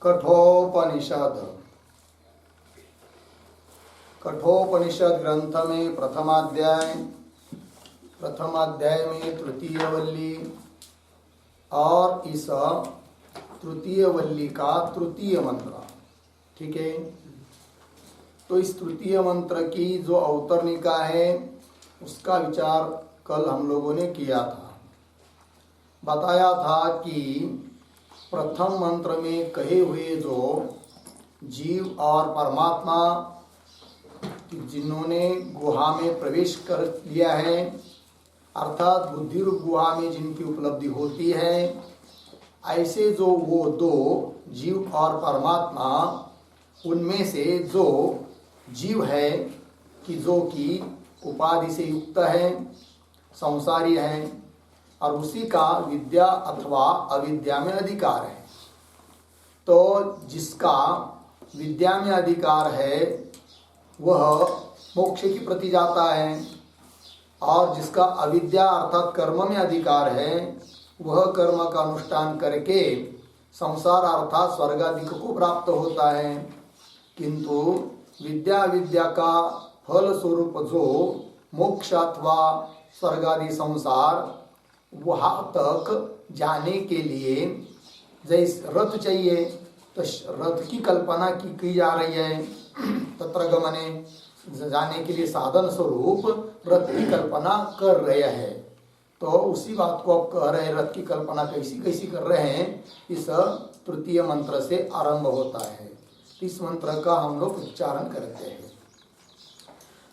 कठोपनिषद ग्रंथ में प्रथम अध्याय में तृतीय वल्ली और इस तृतीय वल्ली का तृतीय मंत्र। ठीक है, तो इस तृतीय मंत्र की जो अवतरणिका है उसका विचार कल हम लोगों ने किया था। बताया था कि प्रथम मंत्र में कहे हुए जो जीव और परमात्मा जिन्होंने गुहा में प्रवेश कर लिया है, अर्थात बुद्धि रूप गुहा में जिनकी उपलब्धि होती है, ऐसे जो वो दो जीव और परमात्मा, उनमें से जो जीव है कि जो कि उपाधि से युक्त है, संसारी है, और उसी का विद्या अथवा अविद्या में अधिकार है। तो जिसका विद्या में अधिकार है वह मोक्ष की प्रति जाता है, और जिसका अविद्या अर्थात कर्म में अधिकार है वह कर्म का अनुष्ठान करके संसार अर्थात स्वर्ग आदि को प्राप्त होता है। किंतु विद्या का फल स्वरूप जो मोक्ष अथवा स्वर्ग आदि संसार, वहाँ तक जाने के लिए जैसे रथ चाहिए, तो रथ की कल्पना की जा रही है। तत्र गमने जाने के लिए साधन स्वरूप रथ की कल्पना कर रहे हैं। तो उसी बात को आप कह रहे हैं, रथ की कल्पना कैसी कैसी कर रहे हैं, इस तृतीय मंत्र से आरंभ होता है। इस मंत्र का हम लोग उच्चारण करते हैं।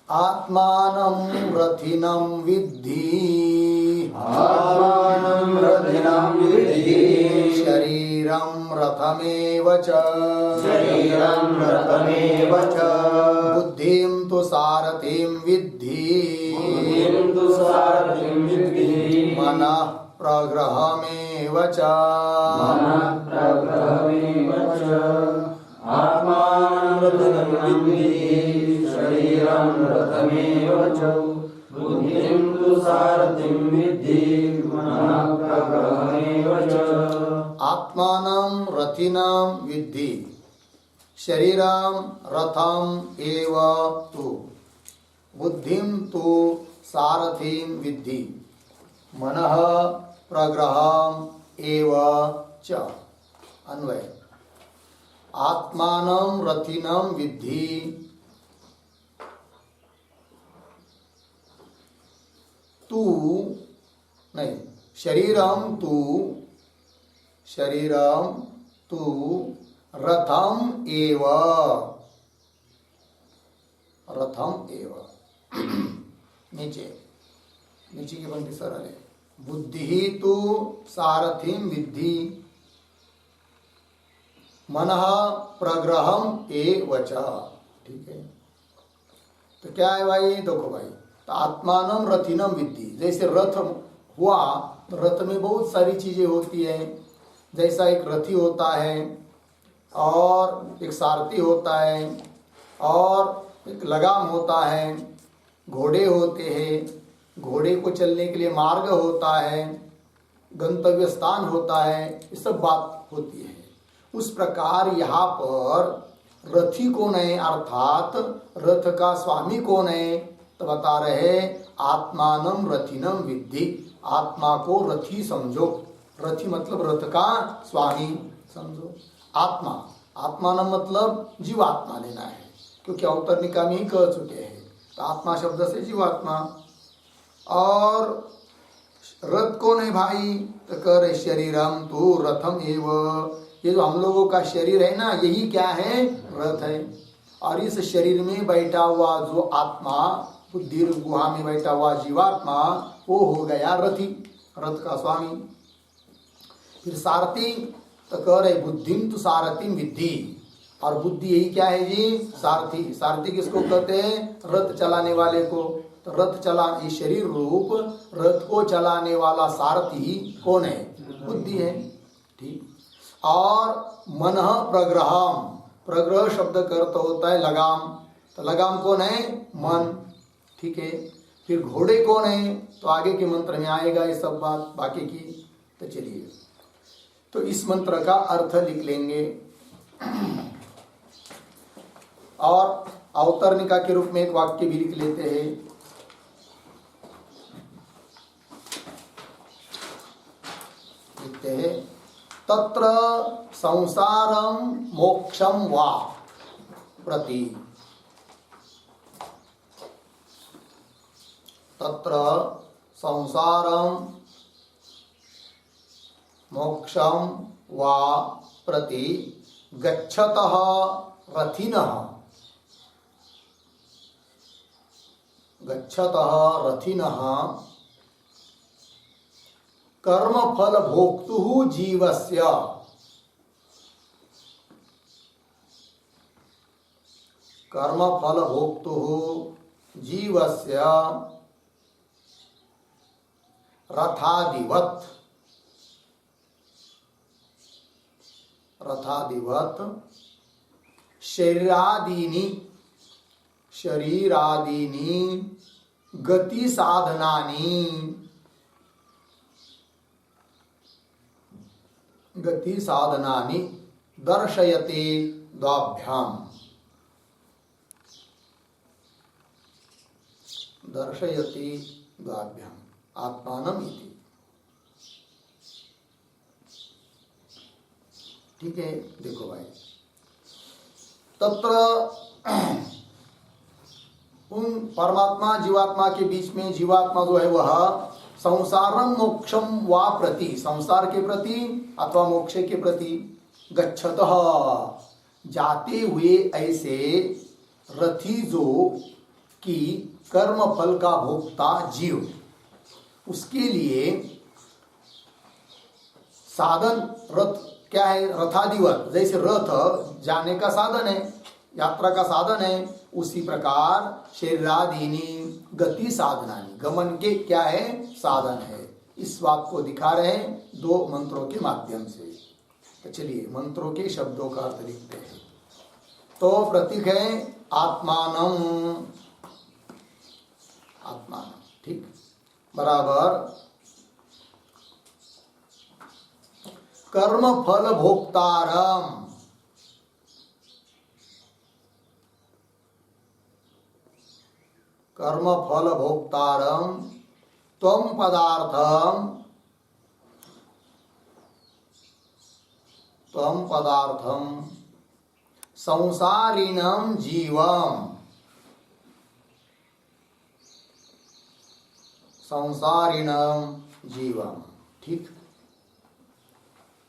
आत्मानं रथिनं विद्धि, आत्मानं रथिनं विद्धि, शरीरं रथमेव च, शरीरं रथमेव च, बुद्धिं तु सारथिं विद्धि, बुद्धिं तु सारथिं विद्धि, मनः प्रग्रहमेव च, मनः प्रग्रहमेव च। आत्मानं रथिनं विद्धि, शरीरं रथमेव च, बुद्धिं तु सारथिं विद्धि, मनः प्रग्रहमेव च। आत्मानं रथिनं विद्धि, शरीरं रथम एव तु, बुद्धिं तु सारथिं विद्धि, मनः प्रग्रहम् एव च। अन्वय। आत्मानं रथिनं विद्धि, तू नहीं, शरीरं तू रथम एव, नीचे की पंक्ति सरल है। बुद्धि तु सारथिं विद्धि, मनः प्रग्रहम् एव च। ठीक है, तो क्या है भाई, देखो भाई, तो आत्मानं रथिनं विद्धि, जैसे रथ हुआ तो रथ में बहुत सारी चीजें होती है। जैसा एक रथी होता है और एक सारथी होता है और एक लगाम होता है, घोड़े होते हैं, घोड़े को चलने के लिए मार्ग होता है, गंतव्य स्थान होता है, ये सब बात होती है। उस प्रकार यहाँ पर रथी कौन है, अर्थात रथ का स्वामी कौन है, तो बता रहे आत्मानं रथिनं विद्धि, आत्मा को रथी समझो। रथी मतलब रथ का स्वामी समझो। आत्मानं मतलब जीवात्मा लेना है, क्योंकि अवतरणिका में ही कह चुके हैं। तो आत्मा शब्द से जीवात्मा। और रथ कौन है भाई, तो कह रहे शरीरम तु रथम एव, ये जो हम लोगों का शरीर है ना, यही क्या है, रथ है। और इस शरीर में बैठा हुआ जो आत्मा, बुद्धि गुहा में बैठा हुआ जीवात्मा, वो हो गया रथी, रथ का स्वामी। फिर सारथी, तो कह रहे बुद्धिं तु सारथिं विद्धि, और बुद्धि यही क्या है जी, सारथी। सारथी किसको कहते हैं, रथ चलाने वाले को। तो रथ चला, ये शरीर रूप रथ को चलाने वाला सारथी कौन है, बुद्धि है। ठीक। और मनः प्रग्रहम्, प्रग्रह शब्द का अर्थ होता है लगाम, तो लगाम कौन है, मन। ठीक है, फिर घोड़े कौन है, तो आगे के मंत्र में आएगा ये सब बात बाकी की। तो चलिए, तो इस मंत्र का अर्थ लिख लेंगे। और अवतरणिका के रूप में एक वाक्य भी लिख लेते हैं। लिखते हैं तत्र संसारम मोक्षम वा प्रति, तत्र संसारम मोक्षम वा प्रति गच्छतः रथिनः, गच्छतः रथिनः कर्मफल भोक्तुः जीवस्य, कर्मफल भोक्तुः जीवस्य रथादिवत्, रथादिवत् शरीरादीनि, शरीरादीनि गति साधनानि, गति साधनानि दर्शयते द्वाभ्याम, दर्शयति द्वाभ्याम आत्मानम इति। ठीक है, देखो भाई, तत्र उन परमात्मा जीवात्मा के बीच में जीवात्मा जो है वह संसारम मोक्षम वा प्रति, संसार के प्रति अथवा मोक्ष के प्रति गच्छतः जाते हुए ऐसे रथी जो कि कर्म फल का भोक्ता जीव, उसके लिए साधन रथ क्या है, रथादिवत, जैसे रथ जाने का साधन है, यात्रा का साधन है, उसी प्रकार शरीरादीनि गति साधनानि, गमन के क्या है, साधन है। इस बात को दिखा रहे हैं दो मंत्रों के माध्यम से। तो चलिए मंत्रों के शब्दों का अर्थ लिखते हैं। तो प्रतीक है आत्मानम, आत्मानम, ठीक, बराबर कर्म फल भोक्तारम, कर्म फल भोक्तारम त्वं पदार्थम, त्वं पदार्थम संसारिणम जीवम, संसारिणम जीवम। ठीक,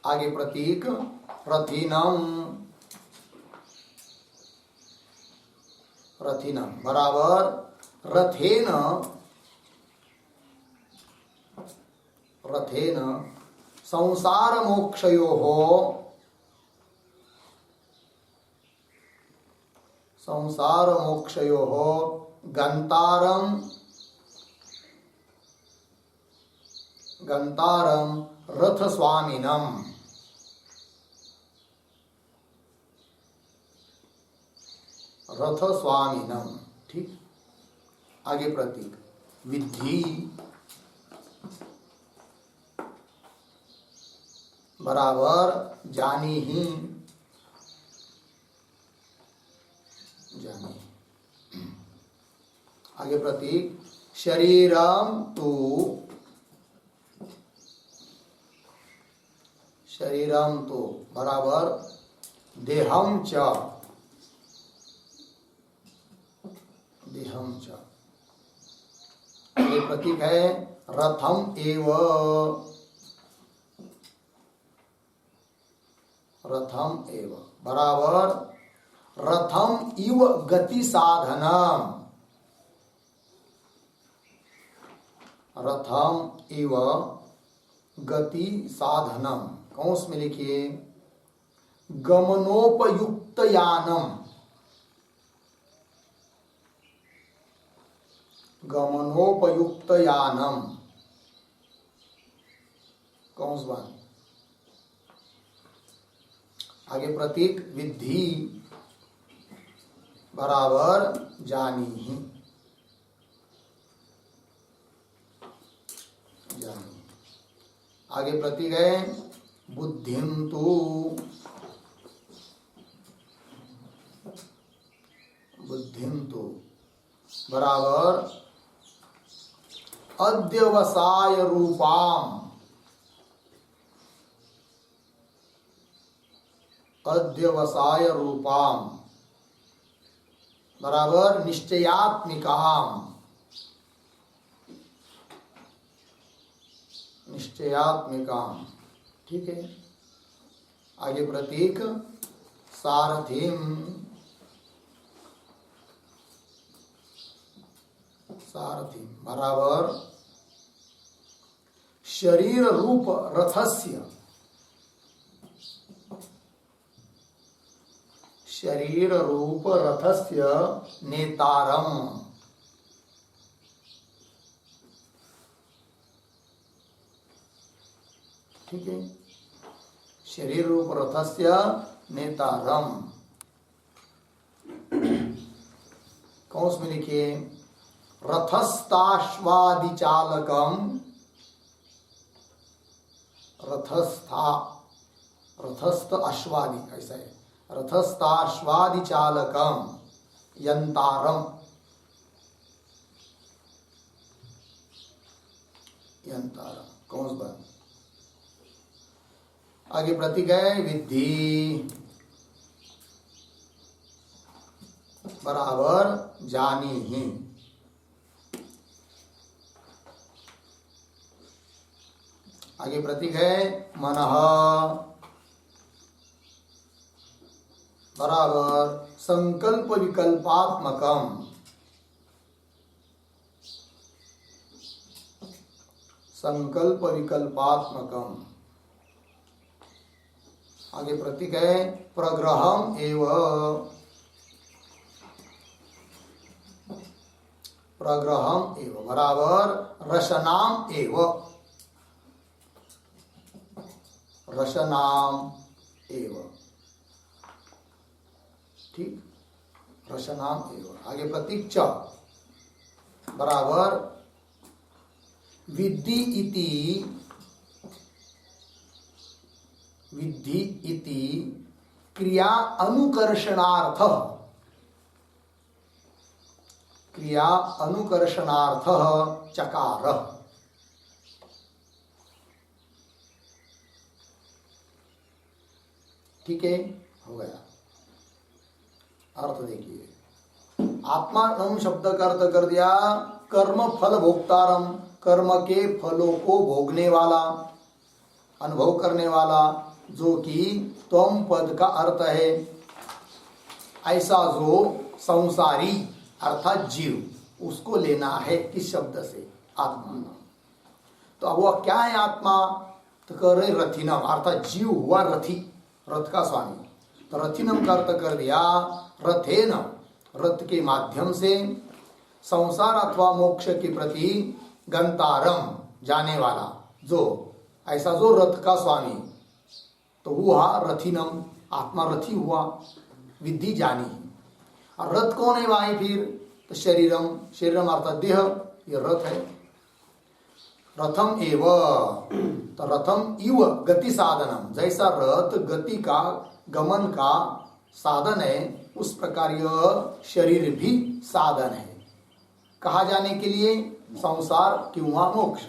आगे प्रतीक रथिनम, रथिनम बराबर रथेन, रथेन संसार मोक्षयोः, संसार मोक्षयोः गंतारम, गंतारम रथ स्वामिनम, रथ स्वामिनम। ठीक, आगे प्रतीक विद्धि बराबर जानी ही, जानी। आगे प्रतीक शरीरम तु, शरीरम तो बराबर देहम च, देहम च। ये प्रतीक है रथम एव, रथम एव बराबर रथम इव गति साधनम, रथम इव गति साधनम, कौंस में लिखिए गमनोपयुक्त यानम, गमनोपयुक्त यानम, कौंस बन। आगे प्रतीक विद्धि बराबर जानी ही, जानी। आगे प्रतीक है बुद्धिम तु, बराबर अध्यवसाय रूपाम, अध्यवसाय रूपाम बराबर निश्चयात्मिकाम, निश्चयात्मिकाम। ठीक है, आगे प्रतीक सारथिम, सारथिम बराबर शरीर रूप रथस्य, शरीर रूप रथस्य नेतारम। ठीक है, शरीर रूप रथस्य नेतारम। कौन में लिखिए रथस्थाश्वादि चालकम, रथस्था, रथस्थ अश्वादि ऐसा है, रथस्थाश्वादि चालकम यंतारम, यंतारम कौन बन। आगे प्रतीक है विद्धि बराबर जानी ही। आगे प्रतीक है मनः बराबर संकल्प विकल्पात्मकम, संकल्प विकल्पात्मकम। आगे प्रतीक है प्रग्रहम एव, प्रग्रहम एव बराबर रशनाम एव, रशनाम एव। ठीक, रशनाम एव। आगे प्रतीक च बराबर विद्धि इति, विद्धि इति क्रिया अनुकर्षणार्थ, क्रिया अनुकर्षणार्थ चकार। ठीक है, हो गया। अर्थ देखिए, आत्मा शब्द का अर्थ कर दिया कर्म फल भोक्तारम, कर्म के फलों को भोगने वाला, अनुभव करने वाला, जो कि त्वम पद का अर्थ है ऐसा जो संसारी अर्थात जीव, उसको लेना है किस शब्द से, आत्मा। तो अब वह क्या है आत्मा, तो कर रहे रथिनम, अर्थात जीव हुआ रथी, रथ का स्वामी। तो रथिनम का अर्थ कर दिया रथेन, रथ के माध्यम से संसार अथवा मोक्ष के प्रति गंतारम जाने वाला, जो ऐसा जो रथ का स्वामी, तो हुआ रथिनम, आत्मा रथी हुआ, विद्धि जानी। और रथ कौन है भाई फिर, तो शरीरम, शरीरम अर्थात देह, ये रथ है। रथम एव, तो रथम इव गति साधनम, जैसा रथ गति का, गमन का साधन है, उस प्रकार यह शरीर भी साधन है। कहा जाने के लिए, संसार क्यों मोक्ष।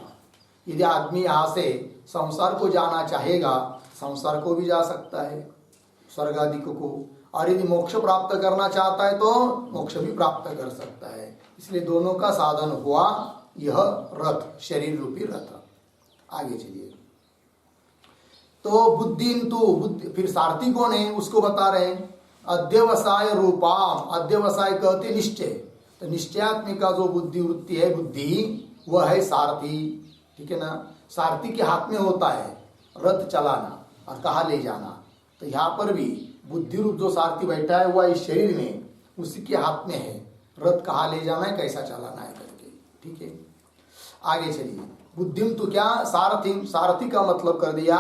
यदि आदमी यहाँ से संसार को जाना चाहेगा, संसार को भी जा सकता है, स्वर्ग आदि को, और यदि मोक्ष प्राप्त करना चाहता है तो मोक्ष भी प्राप्त कर सकता है। इसलिए दोनों का साधन हुआ यह रथ, शरीर रूपी रथ। आगे चलिए, तो बुद्धिंतु, बुद्धि, फिर सारथी कौन है उसको बता रहे हैं, अध्यवसाय रूपाम, अध्यवसाय कहते निश्चय, तो निश्चयात्मिका जो बुद्धि वृत्ति है, बुद्धि, वह है सारथी। ठीक है ना, सारथी के हाथ में होता है रथ चलाना और कहाँ ले जाना। तो यहाँ पर भी बुद्धि रूप जो सारथी बैठा है वह इस शरीर में, उसी के हाथ में है रथ, कहाँ ले जाना है, कैसा चलाना है करके। ठीक है, आगे चलिए, बुद्धिम तो क्या, सारथिम, सारथी का मतलब कर दिया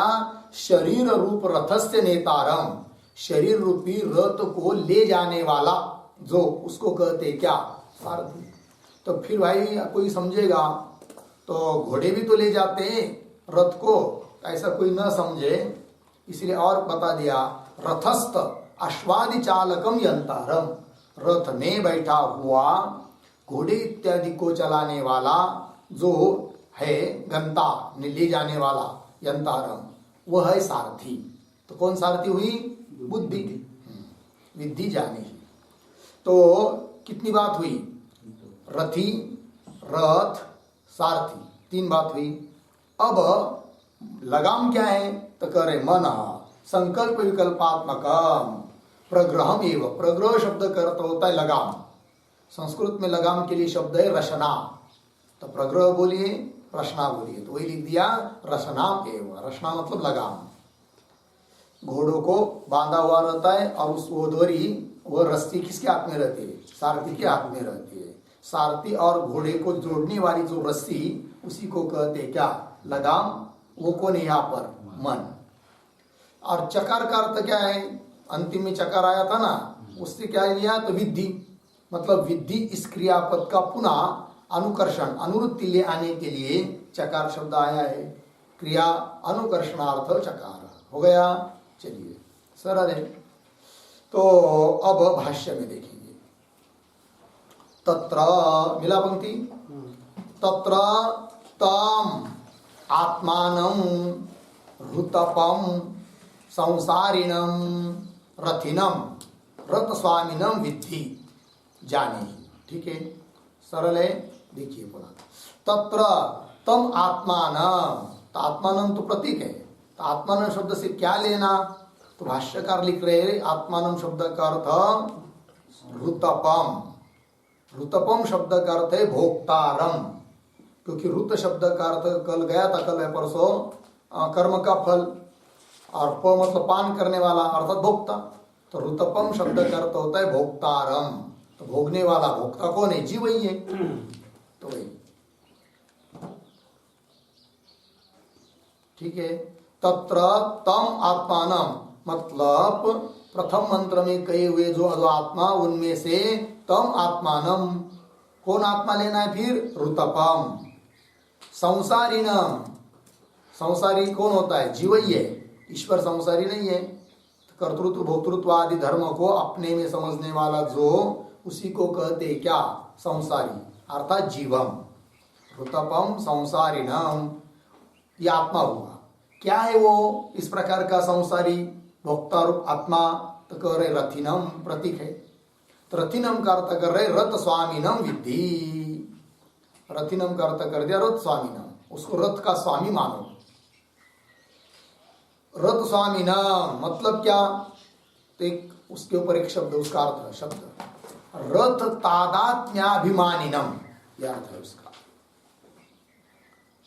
शरीर रूप रथस्य नेतारम, शरीर रूपी रथ को ले जाने वाला, जो उसको कहते क्या, सारथी। तो फिर भाई कोई समझेगा तो घोड़े भी तो ले जाते हैं रथ को, ऐसा कोई न समझे, इसलिए और बता दिया रथस्थ अश्वादि चालकम यंतारम, रथ में बैठा हुआ घोड़े इत्यादि को चलाने वाला जो है, गंता ले जाने वाला यंतारम, वह है सारथी। तो कौन सारथी हुई? बुद्धि। विद्धि जाने ही। तो कितनी बात हुई? रथी, रथ, सारथी, 3 बात हुई। अब लगाम क्या है? तो कह रहे मन संकल्प विकल्पात्मकम प्रग्रहम एवं। प्रग्रह शब्द का अर्थ होता है लगाम। संस्कृत में लगाम के लिए शब्द है रशना। तो प्रग्रह बोलिए, रशना बोलिए, तो वही लिख दिया रशनाम एवं। रशना मतलब लगाम। घोड़ों को बांधा हुआ रहता है और उस वो डोरी, वो रस्सी किसके हाथ में रहती है? सारथी के हाथ में रहती है। सारथी और घोड़े को जोड़ने वाली जो रस्सी, उसी को कहते हैं क्या? लगाम। वो कौन है यहाँ पर? मन। और चकार का अर्थ क्या है? अंतिम में चकार आया था ना, उससे क्या लिया? तो विद्धि। मतलब विद्धि इस क्रियापद का पुनः अनुकर्षण, अनुवृत्ति ले आने के लिए चकार शब्द आया है। क्रिया अनुकर्षणार्थ चकार हो गया। चलिए सरल है। तो अब भाष्य में देखेंगे। तत्र, मिला पंक्ति? तत्र तम आत्मानं ऋतपम संसारिणम रथिनम रथस्वामिनम विद्धि जाने। ठीक है, सरल है। देखिए पुनः, तत्र तम आत्मानं। तो आत्मानं तो प्रतीक है। तो आत्मानं शब्द से क्या लेना? तो भाष्यकार लिख रहे हैं आत्मानं शब्द का अर्थ ऋतपम। ऋतपम शब्द का अर्थ है भोक्तारम। क्योंकि ऋत शब्द का अर्थ कल गया था, कल है परसों, कर्म का फल, और प मतलब पान करने वाला अर्थात भोक्ता। तो ऋतपम शब्द का अर्थ होता है भोक्तारम। तो भोगने वाला, भोक्ता कौन है? जीव ही है। तो वही, ठीक है। तत्र तम आत्मानम मतलब प्रथम मंत्र में कहे हुए जो आत्मा, उनमें से तम आत्मानम, कौन आत्मा लेना है फिर? ऋतपम। संसारिणम, संसारी कौन होता है? जीव ही है। ईश्वर संसारी नहीं है। कर्तृत्व भोक्तृत्व आदि धर्म को अपने में समझने वाला जो, उसी को कहते क्या? संसारी अर्थात जीवम। ऋतपम संसारिणम, ये आत्मा हुआ। क्या है वो इस प्रकार का संसारी भोक्ता रूप आत्मा? तो कह रहे रथिनम, प्रतीक है। तो रथिनम का अर्थ कर रहे रथ स्वामीनम विद्धि। रथिनम का अर्थ कर दिया रथ स्वामीनम, उसको रथ का स्वामी मानो। रथ स्वामीनम मतलब क्या? तो एक उसके ऊपर एक शब्द, उसका अर्थ शब्द रथ तादात्म्याभिमानिनम, यह अर्थ है उसका।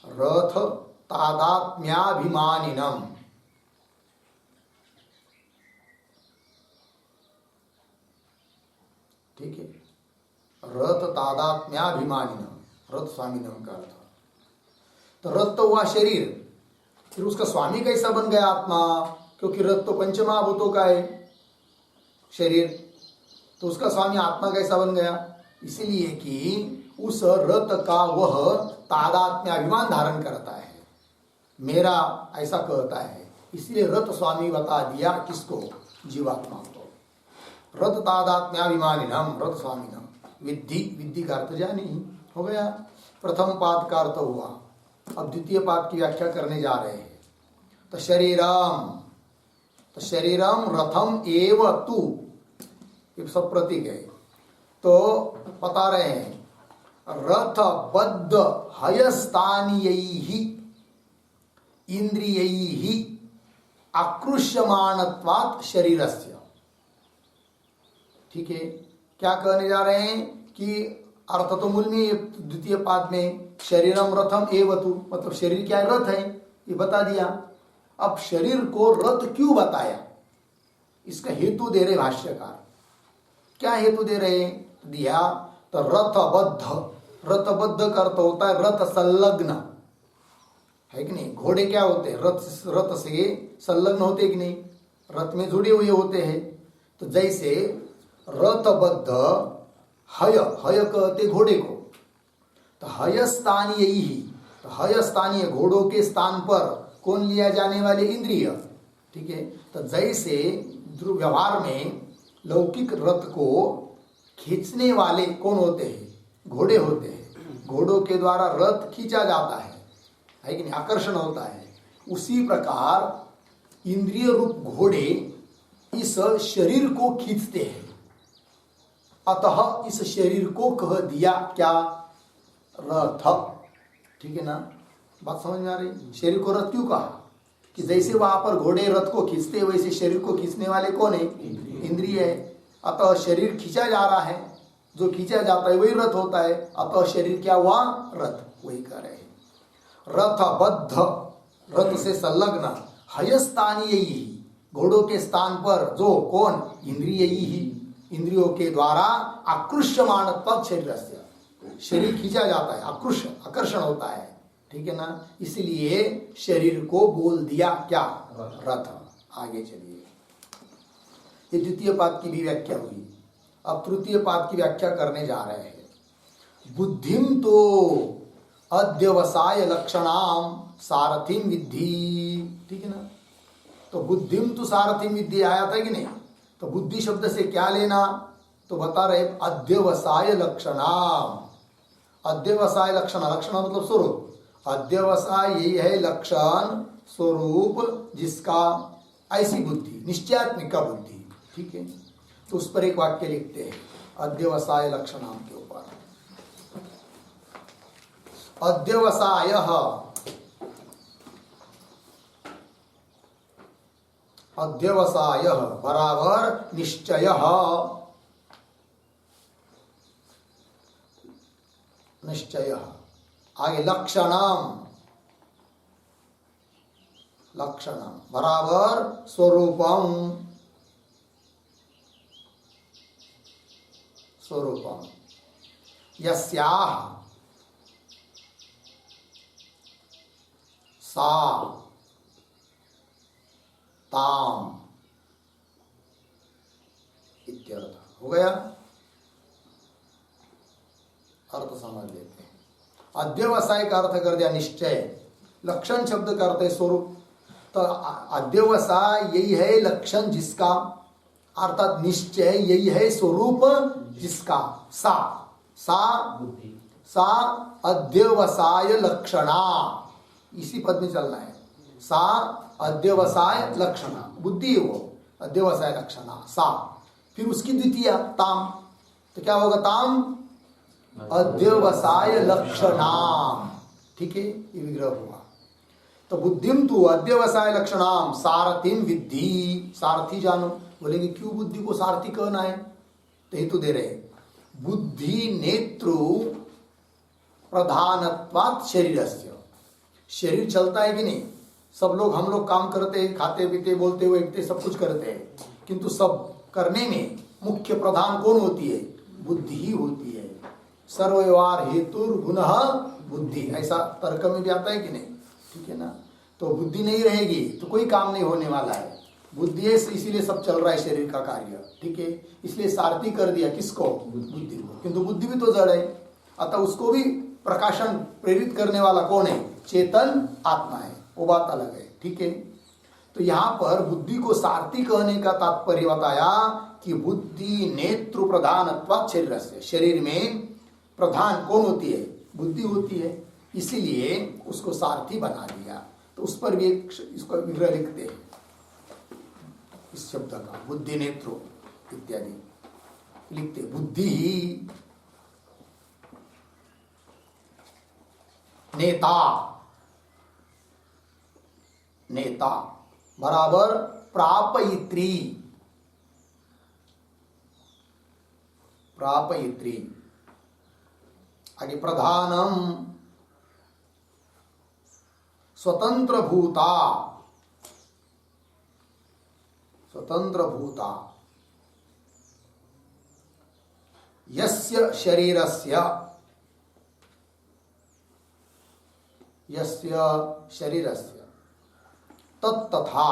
रथ तादात्म्याभिमानिनम। ठीक है, रथ तादात्म्याभिमानिनम, रथ स्वामीनम का अर्थ। तो रथ तो हुआ शरीर, फिर उसका स्वामी कैसा बन गया आत्मा? क्योंकि रथ तो पंचमहाभूतों का है शरीर, तो उसका स्वामी आत्मा कैसा बन गया? इसलिए कि उस रथ का वह तादात्म्य अभिमान धारण करता है, मेरा ऐसा कहता है, इसलिए रथ स्वामी बता दिया किसको? जीवात्मा को। रथ तादात्म्याभिमानिनम रथ स्वामिनम विद्धि, विद्धि का अर्थ जानी हो गया। प्रथम पाद का अर्थ हुआ। अब द्वितीय पाद की व्याख्या करने जा रहे हैं। तो शरीरम, तो शरीरम रथम एव तू, ये सब प्रतीक है। तो बता रहे हैं रथ बद्ध हयस्थानीयैहि इंद्रियैहि आकृष्यमाणत्वात् शरीरस्य। ठीक है, क्या कहने जा रहे हैं कि अर्थ तो मूल में द्वितीय पाद में शरीरम रथम एवतु, मतलब शरीर क्या है? रथ है, ये बता दिया। अब शरीर को रथ क्यों बताया? इसका हेतु दे रहे भाष्यकार। क्या हेतु दे रहे? दिया तो रथबद्ध, रथबद्ध का अर्थ होता है रथ संलग्न, है कि नहीं? घोड़े क्या होते हैं? रथ से संलग्न होते कि नहीं? रथ में जुड़े हुए होते हैं। तो जैसे रथबद्ध, हय, हय कहते घोड़े को, तो हय स्थानीय ही, तो हय स्थानीय घोड़ों के स्थान पर कौन लिया जाने वाले? इंद्रिय। ठीक है, तो जैसे व्यवहार में लौकिक रथ को खींचने वाले कौन होते हैं? घोड़े होते हैं, घोड़ों के द्वारा रथ खींचा जाता है कि नहीं, आकर्षण होता है। उसी प्रकार इंद्रिय रूप घोड़े इस शरीर को खींचते हैं। अतः इस शरीर को कह दिया क्या? रथ। ठीक है ना, बात समझ में आ रही? शरीर को रथ क्यों कहा? कि जैसे वहां पर घोड़े रथ को खींचते हैं, वैसे शरीर को खींचने वाले कौन है? इंद्रिय है। अतः शरीर खींचा जा रहा है, जो खींचा जाता है वही रथ होता है। अतः शरीर क्या हुआ? रथ। वही कह रहे हैं। रथ बद्ध, रथ से संलग्न, हयस्थानीय ही, घोड़ों के स्थान पर जो कौन? इंद्रिय ही, इंद्रियों के द्वारा आकृष्यमाण तत् शरीर से, शरीर खींचा जाता है, आकर्षण होता है। ठीक है ना, इसलिए शरीर को बोल दिया क्या? रथ। आगे चलिए, ये द्वितीय पाद की भी व्याख्या हुई। अब तृतीय पाद की व्याख्या करने जा रहे हैं। बुद्धिम तो अध्यवसाय लक्षणाम सारथिम विद्धि। ठीक है ना, तो बुद्धिम तो सारथिम विद्धि आया था कि नहीं? तो बुद्धि शब्द से क्या लेना? तो बता रहे अध्यवसाय लक्षणाम। अध्यवसाय लक्षण, लक्षण मतलब स्वरूप। अध्यवसाय यही है लक्षण, स्वरूप, जिसका ऐसी बुद्धि, निश्चयात्मिक का बुद्धि। ठीक है, तो उस पर एक वाक्य लिखते हैं अध्यवसाय लक्षणाम के ऊपर। अध्यवसाय, अध्यवसाय बराबर निश्चय, निश्चय। आगे लक्षणम, लक्षणम बराबर स्वरूपम, स्वरूपम। यस्याह सा ताम इत्यर्थ। हो गया, अर्थ समझ लेते हैं। अध्यवसाय का अर्थ कर दिया निश्चय, लक्षण शब्द का अर्थ है स्वरूप। तो अध्यवसाय यही है लक्षण जिसका, अर्थात निश्चय यही है स्वरूप जिसका। सा, सा अध्यवसाय लक्षणा, इसी पद में चलना है। सा अध्यवसाय लक्षणा, बुद्धि है वो, अध्यवसाय लक्षणा सा। फिर उसकी द्वितीय ताम, तो क्या होगा? ताम अध्यवसाय लक्षणाम। ठीक है, ये विग्रह हुआ। तो बुद्धिम तु अध्यवसाय लक्षणाम सारथिम विद्धि, सारथी जानो। बोलेंगे क्यों बुद्धि को सारथी कहना है? तो हेतु दे रहे, बुद्धि नेत्रु प्रधानत्वात् शरीरस्य। शरीर चलता है कि नहीं? सब लोग, हम लोग काम करते हैं, खाते पीते, बोलते बैठते, सब कुछ करते हैं, किंतु सब करने में मुख्य प्रधान कौन होती है? बुद्धि ही होती है। सर्वव्यवहार हेतु गुणः बुद्धि, ऐसा तर्क में भी आता है कि नहीं? ठीक है ना, तो बुद्धि नहीं रहेगी तो कोई काम नहीं होने वाला है। बुद्धि है, इसीलिए सब चल रहा है शरीर का कार्य। ठीक है, इसलिए सारथी कर दिया किसको? बुद्धि को। किंतु बुद्धि भी तो जड़ है, अतः उसको भी प्रकाशन प्रेरित करने वाला कौन है? चेतन आत्मा है, वो बात अलग है। ठीक है, तो यहाँ पर बुद्धि को सारथी कहने का तात्पर्य बताया कि बुद्धि नेत्र प्रधानत्वात् शरीर से, शरीर में प्रधान कौन होती है? बुद्धि होती है, इसीलिए उसको सारथी बना दिया। तो उस पर भी एक इसको विग्रह लिखते हैं इस शब्द का, बुद्धि नेत्रो इत्यादि लिखते। बुद्धि ही नेता, नेता बराबर प्रापयित्री, प्रापयित्री। आगे प्रधानम स्वतंत्र भूता, स्वतंत्र भूता। यस्य शरीरस्य, यस्य शरीरस्य तत्तथा,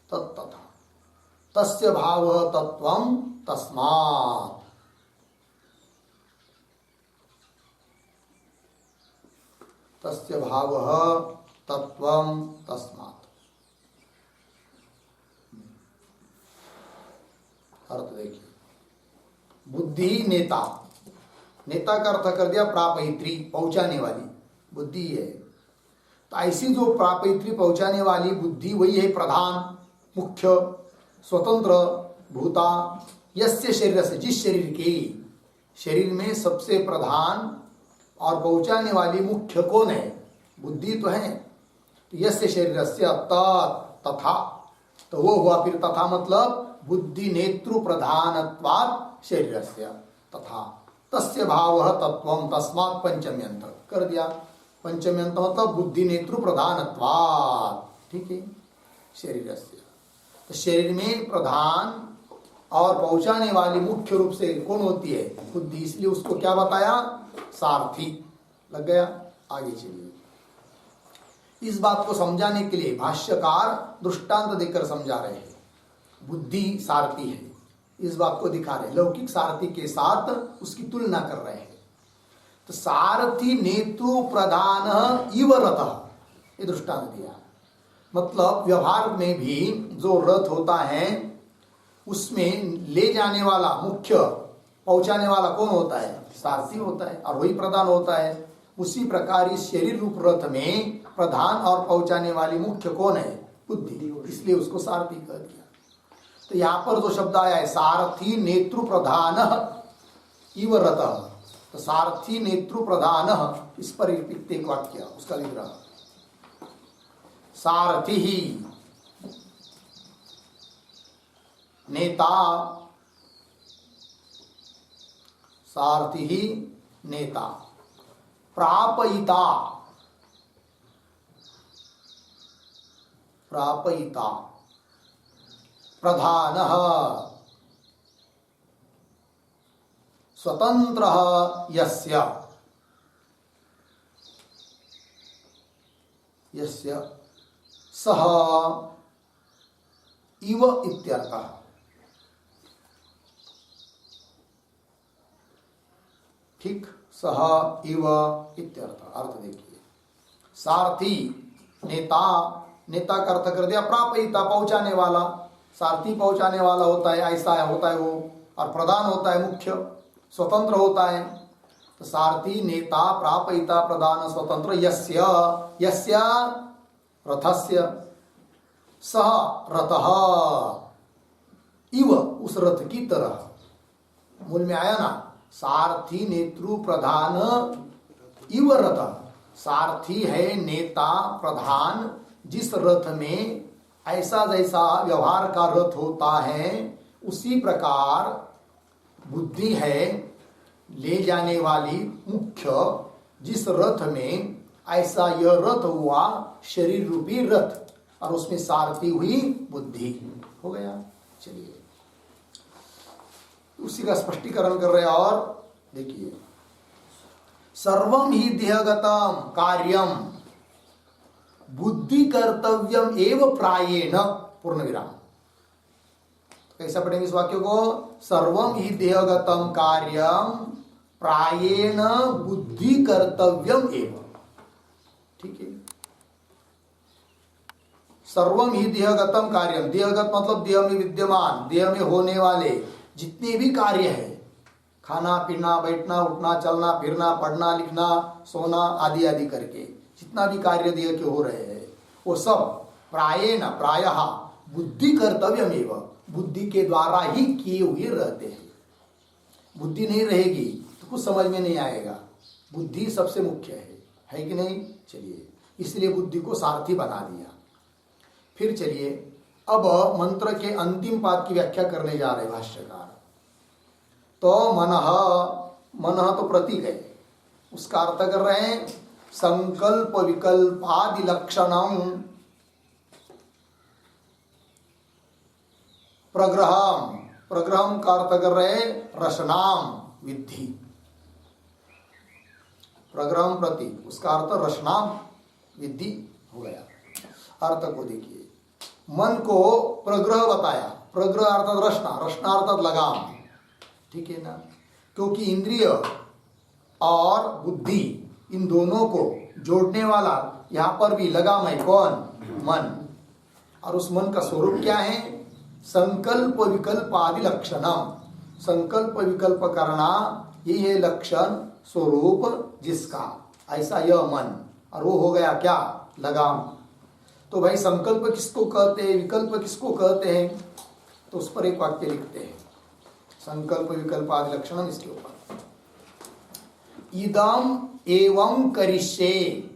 तत्तथा तस्य भावः तत्वं तस्मात्। तस्य भावः तत्वं तस्मात्। अर्थ देखिए, बुद्धि नेता, नेता का अर्थ कर दिया प्रापयित्री, पहुंचाने वाली बुद्धि है। तो ऐसी जो प्रापयित्री पहुंचाने वाली बुद्धि वही है प्रधान, मुख्य, स्वतंत्र भूता। यस्य शरीर से, जिस शरीर के, शरीर में सबसे प्रधान और पहुंचाने वाली मुख्य कौन है? बुद्धि तो है। तो यस्य शरीर से तथा, तो वो हुआ फिर तथा मतलब बुद्धि नेतृ प्रधानत्वात् शरीरस्य, तथा तस्य भावः तत्वं तस्मात् पंचम्यंत कर दिया। पंचम्यंत मतलब बुद्धि नेतृ प्रधानत्वात्, ठीक है, शरीरस्य। तो शरीर में प्रधान और पहुंचाने वाली मुख्य रूप से कौन होती है? बुद्धि। इसलिए उसको क्या बताया? सारथी। लग गया? आगे चलिए। इस बात को समझाने के लिए भाष्यकार दृष्टांत देकर समझा रहे हैं। बुद्धि सारथी है, इस बात को दिखा रहे हैं। लौकिक सारथी के साथ उसकी तुलना कर रहे हैं। तो सारथी नेतृ प्रधान इव रथ, ये दृष्टांत दिया। मतलब व्यवहार में भी जो रथ होता है उसमें ले जाने वाला, मुख्य पहुंचाने वाला कौन होता है? सारथी होता है, और वही प्रधान होता है। उसी प्रकार इस शरीर रूप रथ में प्रधान और पहुंचाने वाली मुख्य कौन है? बुद्धि। इसलिए उसको सारथी कह दिया। तो यहाँ पर जो शब्द आया है सारथी नेतृ प्रधान इव रथ, तो सारथी नेतृ प्रधान, इस पर एक वाक्य उसका विग्रह। सारथी ही नेता, सारथी ही नेता, प्रापयिता, प्रापयिता, प्रधानः, स्वतंत्रः यस्य, यस्य सः इव इत्यर्थः। ठीक, सह इव इत्यर्थ। अर्थ देखिए, सारथी नेता, नेता का अर्थ कर दिया प्रापयिता, पहुंचाने वाला। सारथी पहुंचाने वाला होता है, ऐसा होता है वो। और प्रधान होता है मुख्य, स्वतंत्र होता है। तो सारथी नेता प्रापयिता प्रधान स्वतंत्र यस्य, यस्य रथस्य, सह रथः इव, उस रथ की तरह। मूल में आया ना, सारथी नेतृ प्रधान इव रथ। सारथी है नेता प्रधान, जिस रथ में ऐसा जैसा व्यवहार का रथ होता है उसी प्रकार बुद्धि है ले जाने वाली मुख्य, जिस रथ में ऐसा यह रथ हुआ शरीर रूपी रथ, और उसमें सारथी हुई बुद्धि। हो गया? चलिए उसी का स्पष्टीकरण कर रहे हैं। और देखिए, सर्वम ही देहगतम कार्यम बुद्धि कर्तव्यम एव प्रायेण, पूर्ण विराम। कैसा पढ़ेंगे इस वाक्य को? सर्वम ही देहगतम कार्यम प्रायेण बुद्धि कर्तव्यम एव। ठीक है, सर्वम ही देहगतम कार्यम, देहगत मतलब देह में विद्यमान, देह में होने वाले जितने भी कार्य है, खाना पीना बैठना उठना चलना फिरना पढ़ना लिखना सोना आदि आदि करके जितना भी कार्य देह के हो रहे हैं वो सब प्रायेण, प्रायः बुद्धि कर्तव्यमेव, बुद्धि के द्वारा ही किए हुए रहते हैं। बुद्धि नहीं रहेगी तो कुछ समझ में नहीं आएगा। बुद्धि सबसे मुख्य है कि नहीं? चलिए, इसलिए बुद्धि को सारथी बना दिया। फिर चलिए अब मंत्र के अंतिम पाद की व्याख्या करने जा रहे भाष्यकार। तो मनः, मनः तो प्रतीक है, उसका अर्थ कर रहे हैं संकल्प विकल्पादि लक्षणम प्रग्रहम, प्रग्रहम का अर्थ कर रहे हैं रसनाम विद्धि। प्रग्रहम प्रतीक, उसका अर्थ रसनाम विद्धि हो गया। अर्थ को देखिए, मन को प्रग्रह बताया, प्रग्रह अर्थात रचना, रचना अर्थात लगाम। ठीक है ना? क्योंकि इंद्रिय और बुद्धि इन दोनों को जोड़ने वाला यहां पर भी लगाम है कौन? मन। और उस मन का स्वरूप क्या है? संकल्प विकल्प आदि लक्षणम, संकल्प विकल्प करना यही है लक्षण स्वरूप जिसका, ऐसा यह मन। और वो हो गया क्या? लगाम। तो भाई संकल्प किसको कहते हैं, विकल्प किसको कहते हैं? तो उस पर एक वाक्य लिखते हैं, संकल्प विकल्प आदि लक्षण इसके ऊपर। इदम एवं करिष्ये,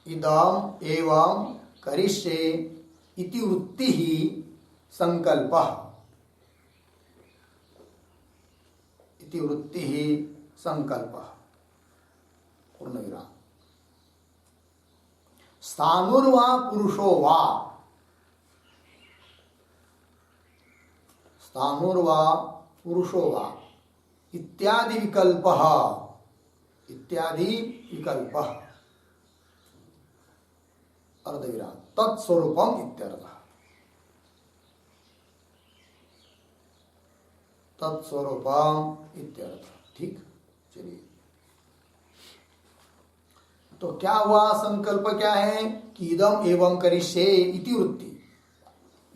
इदम एवं करिष्ये इति वृत्ति ही संकल्पः, इति वृत्ति ही संकल्पः। पूर्ण विराम। स्थाणुर्वा पुरुषो वा, स्थाणुर्वा पुरुषो वा इत्यादि विकल्पः, इत्यादि विकल्पः अर्धविराम तत्स्वरूपम इत्यर्थः, तत्स्वरूपम इत्यर्थः। ठीक, चलिए। तो क्या हुआ? संकल्प क्या है कि इदम एवं करिष्ये इति वृत्ति,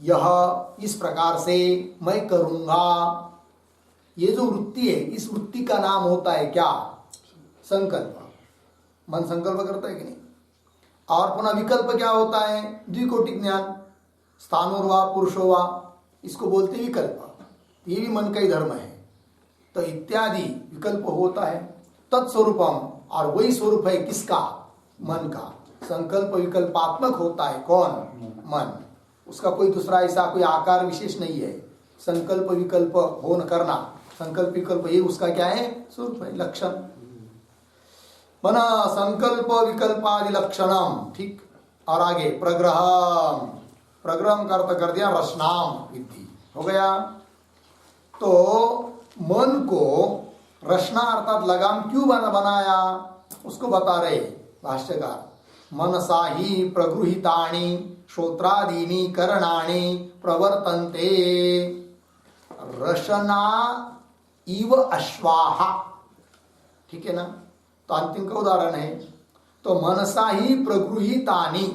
यह इस प्रकार से मैं करूंगा, ये जो वृत्ति है इस वृत्ति का नाम होता है क्या? संकल्प। मन संकल्प करता है कि नहीं? और पुनः विकल्प क्या होता है? द्विकोटि ज्ञान, स्थाणुर्वा पुरुषो वा, इसको बोलते विकल्प। ये भी मन का ही धर्म है। तो इत्यादि विकल्प होता है तत्स्वरूपम, और वही स्वरूप है किसका? मन का। संकल्प विकल्पात्मक होता है कौन? मन। उसका कोई दूसरा ऐसा कोई आकार विशेष नहीं है। संकल्प विकल्प हो न करना, संकल्प विकल्प ये उसका क्या है? स्वरूप है, लक्षण। बना संकल्प विकल्पादि लक्षणम। ठीक, और आगे प्रग्रहम, प्रग्रहम का अर्थ कर दिया रसनाम विद्धि, हो गया। तो मन को रचना अर्थात लगाम क्यों बनाया उसको बता रहे भाष्यकार। मनसा ही प्रगृहितानि श्रोत्रादीनि करणानि प्रवर्तन्ते रशना इव अश्वाः। ठीक है ना? तो अंतिम का उदाहरण है। तो मनसा ही प्रगृहितानि,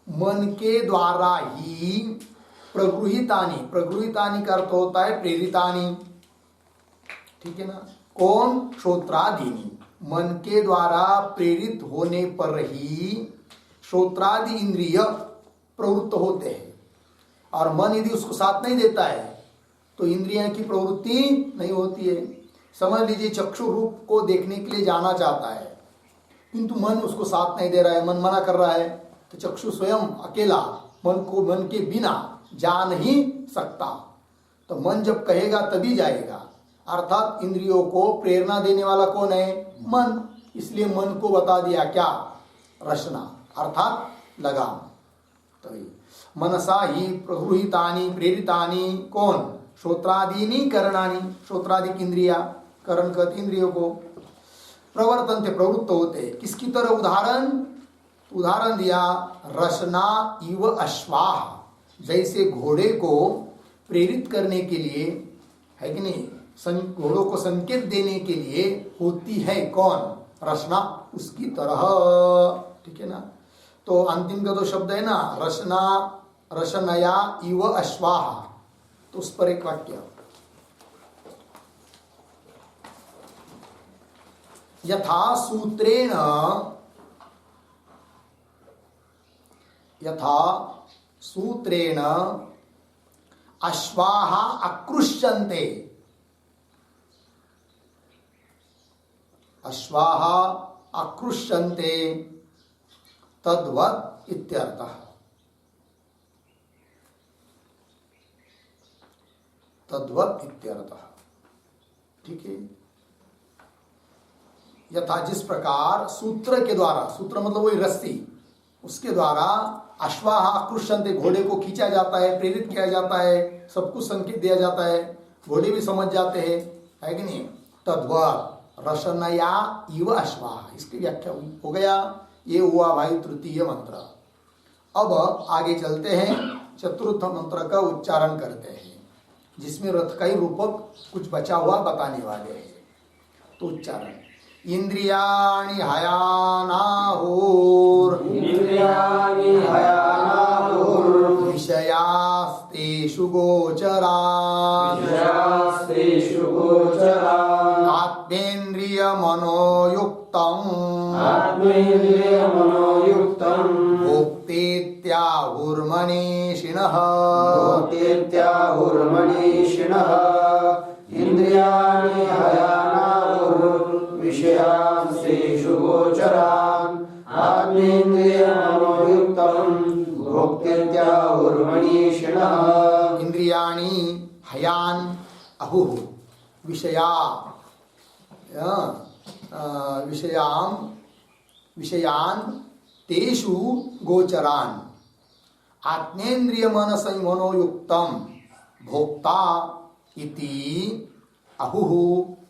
मन के द्वारा ही प्रगृहितानि, प्रगृहितानि का अर्थ होता है प्रेरितानि। ठीक है ना? कौन? श्रोत्रादीनि, मन के द्वारा प्रेरित होने पर ही श्रोत्रादि इंद्रिय प्रवृत्त होते हैं। और मन यदि उसको साथ नहीं देता है तो इंद्रियों की प्रवृत्ति नहीं होती है। समझ लीजिए चक्षु रूप को देखने के लिए जाना चाहता है, किंतु मन उसको साथ नहीं दे रहा है, मन मना कर रहा है, तो चक्षु स्वयं अकेला मन के बिना जा नहीं सकता। तो मन जब कहेगा तभी जाएगा। अर्थात इंद्रियों को प्रेरणा देने वाला कौन है? मन। इसलिए मन को बता दिया क्या? रचना अर्थात लगाम। तो मनसा ही प्रगृहितानि प्रेरितानि कौन? श्रोत्रादीनि करणानि, श्रोत्रादि इंद्रिया, करण कहते इंद्रियों को, प्रवर्तन्ते प्रवृत्त होते। किसकी तरह? उदाहरण दिया रचना इव अश्वाह, जैसे घोड़े को प्रेरित करने के लिए है कि नहीं, घोड़ों को संकेत देने के लिए होती है कौन? रचना, उसकी तरह। ठीक है ना? तो अंतिम का तो शब्द है ना रचना, रचनया इव अश्वाह, तो उस पर एक वाक्य यथा सूत्रेण, यथा सूत्रेण अश्वाः आकृष्यन्ते, अश्वाः आकृष्यन्ते तद्वत् इत्यर्थः, तद्वत् इत्यर्थः। ठीक है? यथा जिस प्रकार सूत्र के द्वारा, सूत्र मतलब वही रस्सी, उसके द्वारा अश्वाह आकृष्यन्ते, घोड़े को खींचा जाता है, प्रेरित किया जाता है, सब कुछ संकेत दिया जाता है, घोड़े भी समझ जाते हैं, है कि नहीं? तद्वत् रशनया इव अश्वाह, इसकी व्याख्या हो गया। ये हुआ भाई तृतीय मंत्र। अब आगे चलते हैं, चतुर्थ मंत्र का उच्चारण करते हैं, जिसमें रथ का ही रूपक कुछ बचा हुआ बताने वाले हैं। तो उच्चारण इंद्रियाणि हयानाहुर, इंद्रियाणि हयानाहुर गोचरान् विषयास्तेषु गोचरान् आत्मेन्द्रिय मनोयुक्तम् आत्मेन्द्रियमनोयुक्तं भोक्तेत्याहुर्मनीषिणः भोक्तेत्याहुर्मनीषिणः इन्द्रियाणि हयानाहुर्विषयांस्तेषु गोचरान् आत्मेन्द्रियमनोयुक्तं भोक्तेत्याहुर्मनीषिणः इंद्रियाणि हयान अहुः विषया विषयान तेषु गोचरान आत्मेन्द्रिय मन संमनोयुक्तम भोक्ता इति अहुः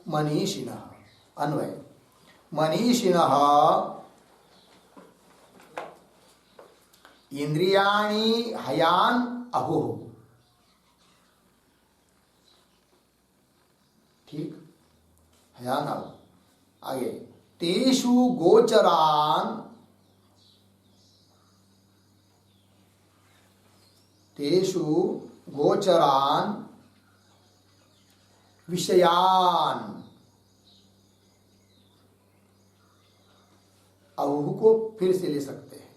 मनीषिणः। अन्वय मनीषिणः इंद्रियाणि हयान अहुः। ठीक, हयान अहुः। आगे तेषु गोचरान विषयान अहुः को फिर से ले सकते हैं।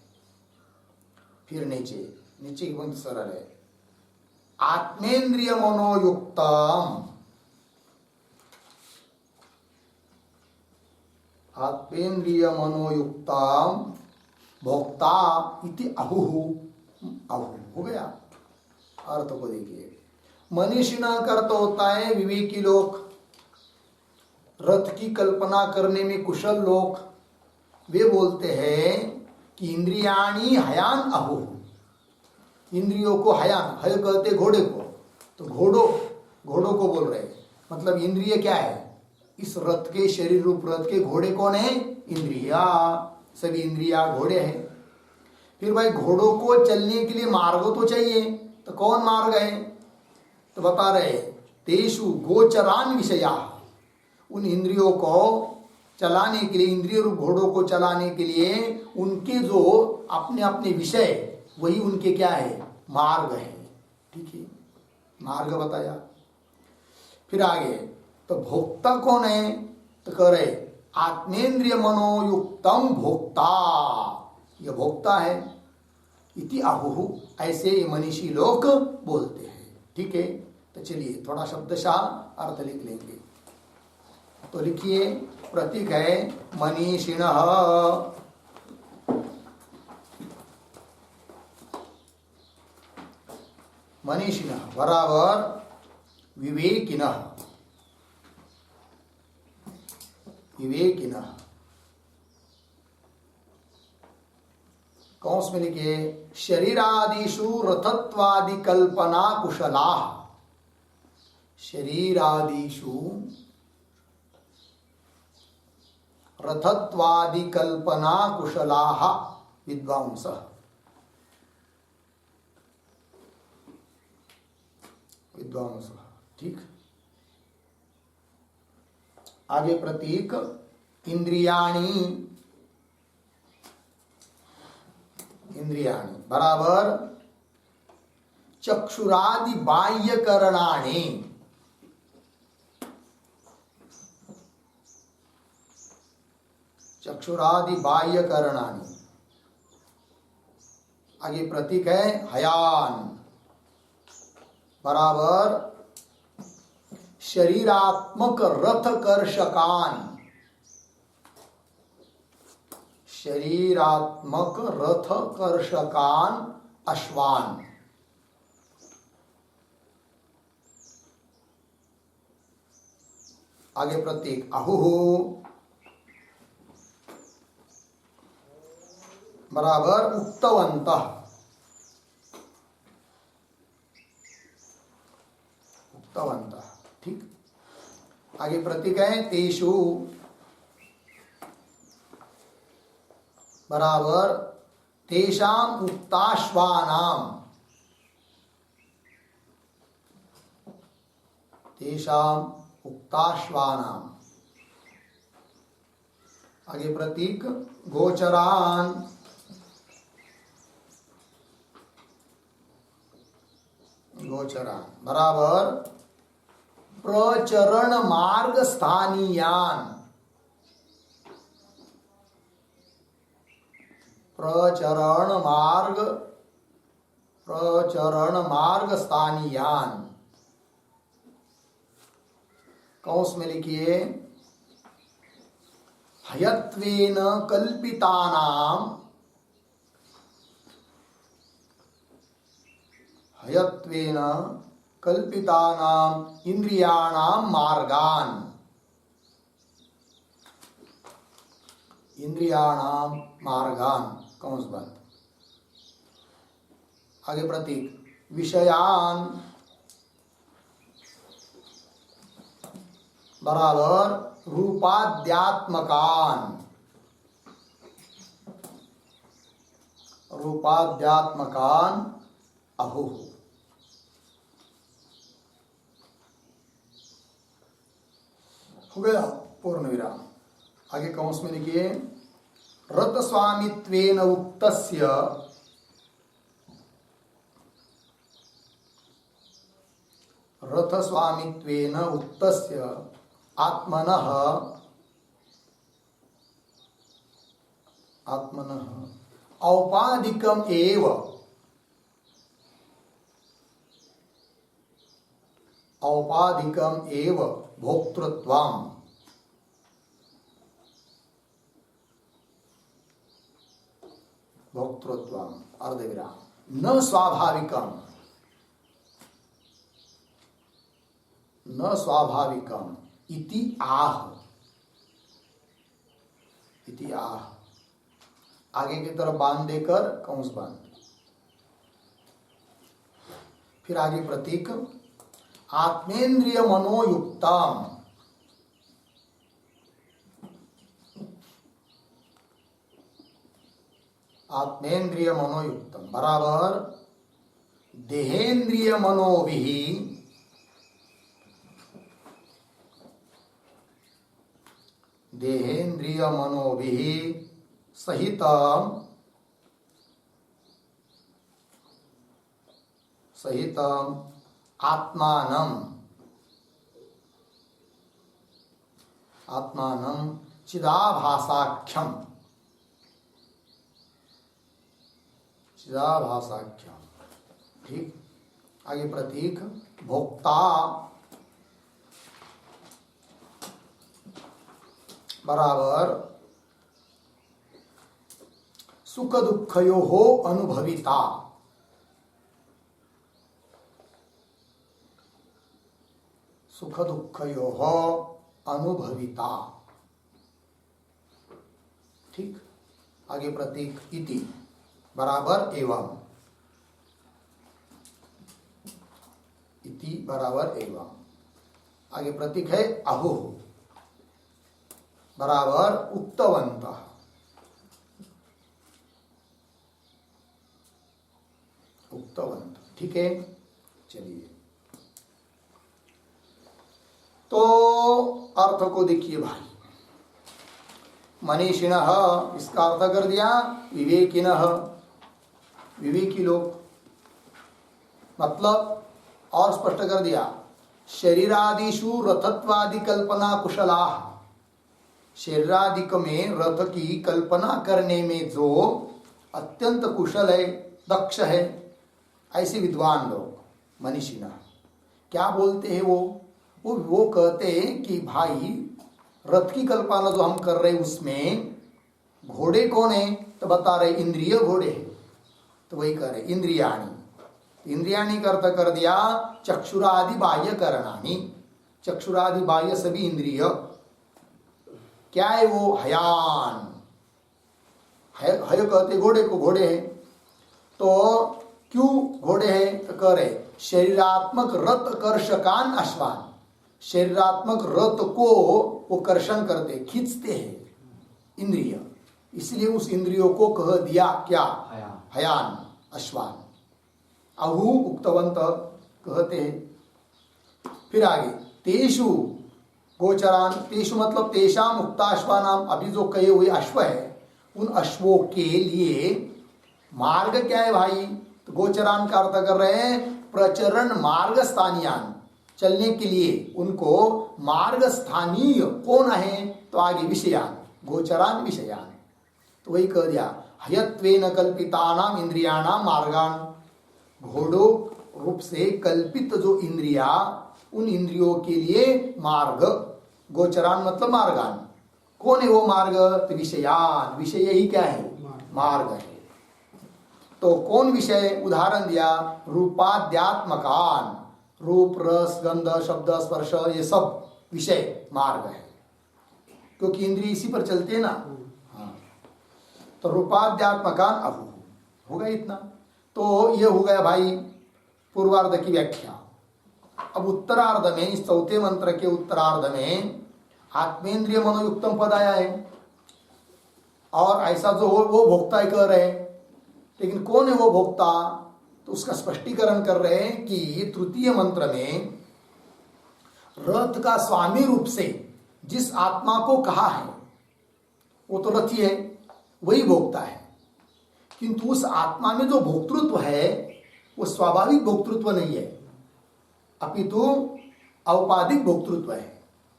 फिर नीचे नीचे की पंक्ति सरल है। आत्मेन्द्रिय मनोयुक्तम आत्मेन्द्रिय मनोयुक्तम भोक्ता इति अहुः। अहुः हो गया। अर्थ को देखिए, मनीषिण का अर्थ होता है विवेकी लोग, रथ की कल्पना करने में कुशल लोग। वे बोलते हैं कि इंद्रियाणि हयान अहुः, इंद्रियों को हयान, हय कहते घोड़े को, तो घोड़ों को बोल रहे हैं। मतलब इंद्रिय क्या है, इस रथ के शरीर रूप रथ के घोड़े कौन है, इंद्रिया। सभी इंद्रिया घोड़े हैं। फिर भाई घोड़ों को चलने के लिए मार्ग तो चाहिए, तो कौन मार्ग है, तो बता रहे तेषु गोचरान विषया, उन इंद्रियों को चलाने के लिए, इंद्रिय रूप घोड़ों को चलाने के लिए उनके जो अपने अपने विषय, वही उनके क्या है, मार्ग है। ठीक है, मार्ग बताया। फिर आगे तो भोक्ता कौन है, तो कह रहे आत्मेन्द्रिय मनोयुक्तम भोक्ता, यह भोक्ता है। इति अहुः, ऐसे ये मनीषी लोग बोलते हैं। ठीक है, तो चलिए थोड़ा शब्दशः अर्थ लिख लेंगे। तो लिखिए, प्रतीक है मनीषिणः, मनीषिणः बराबर विवेकिनः, विवेकिनः। कौंस में लिखिए, शरीरादिषु रथत्वादि कल्पना कुशलाः, शरीरादिषु रथत्वादि कल्पना कुशलाः विद्वांसः, विद्वांसः। ठीक, आगे प्रतीक इंद्रियाणि, इंद्रियाणि बराबर चक्षुरादि बाह्य करणानि, चक्षुरादि बाह्य करणानि। आगे प्रतीक है हयान बराबर शरीरात्मक रथ कर्षकान, शरीरात्मक रथ कर्षकान अश्वान। आगे प्रतीक अहुः बराबर उक्तवन्तः, उक्तवन्तः। ठीक, आगे प्रतीक है तेषु बराबर तेषाम उक्ताश्वानाम, तेषाम उक्ताश्वानाम। आगे प्रतीक गोचरान, गोचरान बराबर प्रचरण मार्ग स्थानीयान, प्रचरण मार्ग स्थानीयान, कौंस में लिखिए हयत्वेन कल्पितानाम, हयत्वेन कल्पितानाम इंद्रियाणाम मार्गान, इंद्रियाणाम मार्गान, कौंस बंद। आगे प्रतीक विषयान बराबर रूपाद्यात्मकान, रूपाद्यात्मकान अहो, हो गया पूर्ण विराम। आगे कौंस में लिखिए रथ स्वामित्वेन उक्तस्य, रथ स्वामित्वेन उक्तस्य आत्मनः औपाधिकम एव, औपाधिकम एव भोक्तृत्वम्, भोक्तृत्वम् अर्धविराम, न स्वाभाविकम, न स्वाभाविकम इति आह, इति आह। आगे की तरफ बांध देकर कौंस बांध, फिर आगे प्रतीक आत्मेन्द्रिय मनोयुक्तम, आत्मेन्द्रिय मनोयुक्तम बराबर देहेन्द्रिय मनोभिः, देहेन्द्रिय मनोभिः सहितम, सहितम आत्मानम, आत्मानम चिदाभासाख्यम, चिदाभासाख्यम। ठीक, आगे प्रतीक भोक्ता बराबर सुख दुःखयोः अनुभविता, सुख दुःखयोः अनुभविता। ठीक, आगे प्रतीक इति बराबर एवं, इति बराबर एवं। आगे प्रतीक है अहो बराबर उक्तवन्तः, उक्तवंत। ठीक है, चलिए तो अर्थ को देखिए भाई। मनीषिणः इसका अर्थ कर दिया विवेकिनः, विवेकी लोग, मतलब और स्पष्ट कर दिया शरीरादिषु रथत्वादि कल्पना कुशलाः, शरीरादिक में रथ की कल्पना करने में जो अत्यंत कुशल है, दक्ष है, ऐसे विद्वान लोग मनीषिणः। क्या बोलते हैं वो कहते हैं कि भाई रथ की कल्पना जो हम कर रहे हैं उसमें घोड़े कौन है, तो बता रहे इंद्रिय घोड़े हैं, तो वही कह रहे इंद्रियाणी। इंद्रियाणी का अर्थ कर दिया चक्षुरादि बाह्य करणानी, चक्षुरादि बाह्य सभी इंद्रिय। क्या है वो? हयान, हय कहते घोड़े को, घोड़े हैं। तो क्यों घोड़े हैं? तो कह रहे शरीरात्मक रथ कर्षकान अश्वान, शरीरात्मक रथ को वो कर्षण करते, खींचते हैं इंद्रिय, इसलिए उस इंद्रियों को कह दिया क्या? हयान, अश्वान। अहु उक्तवंत कहते हैं। फिर आगे तेषु गोचरान, तेषु मतलब तेषाम उक्ताश्वानाम, अभी जो कहे हुए अश्व है उन अश्वों के लिए मार्ग क्या है भाई? तो गोचरान का अर्थ कर रहे हैं प्रचरण मार्ग स्थानीयान, चलने के लिए उनको मार्ग स्थानीय कौन है, तो आगे विषयान, गोचरान विषयान, तो वही कह दिया हयत्वेन कल्पितानाम इंद्रियाणाम मार्गान, घोड़ों रूप से कल्पित जो इंद्रिया, उन इंद्रियों के लिए मार्ग, गोचरान मतलब मार्गान, कौन है वो मार्ग, तो विषयान, विषय ही क्या है, मार्ग है। तो कौन विषय, उदाहरण दिया रूपाद्यात्मकान, रूप रस गंध शब्द स्पर्श ये सब विषय मार्ग है, क्योंकि इंद्रिय इसी पर चलते हैं ना। हाँ, तो रूपाद्यात्मकान अहु होगा इतना। तो ये हो गया भाई पूर्वार्ध की व्याख्या। अब उत्तरार्ध में, इस चौथे मंत्र के उत्तरार्ध में आत्मेंद्रिय मनोयुक्तम पद आया है, और ऐसा जो हो वो भोक्ता ही कह रहे हैं, लेकिन कौन है वो भोक्ता, तो उसका स्पष्टीकरण कर रहे हैं कि तृतीय मंत्र में रथ का स्वामी रूप से जिस आत्मा को कहा है वो तो रथी है, वही भोक्ता है, किंतु उस आत्मा में जो भोक्तृत्व है वो स्वाभाविक भोक्तृत्व नहीं है, अपितु औपाधिक भोक्तृत्व है,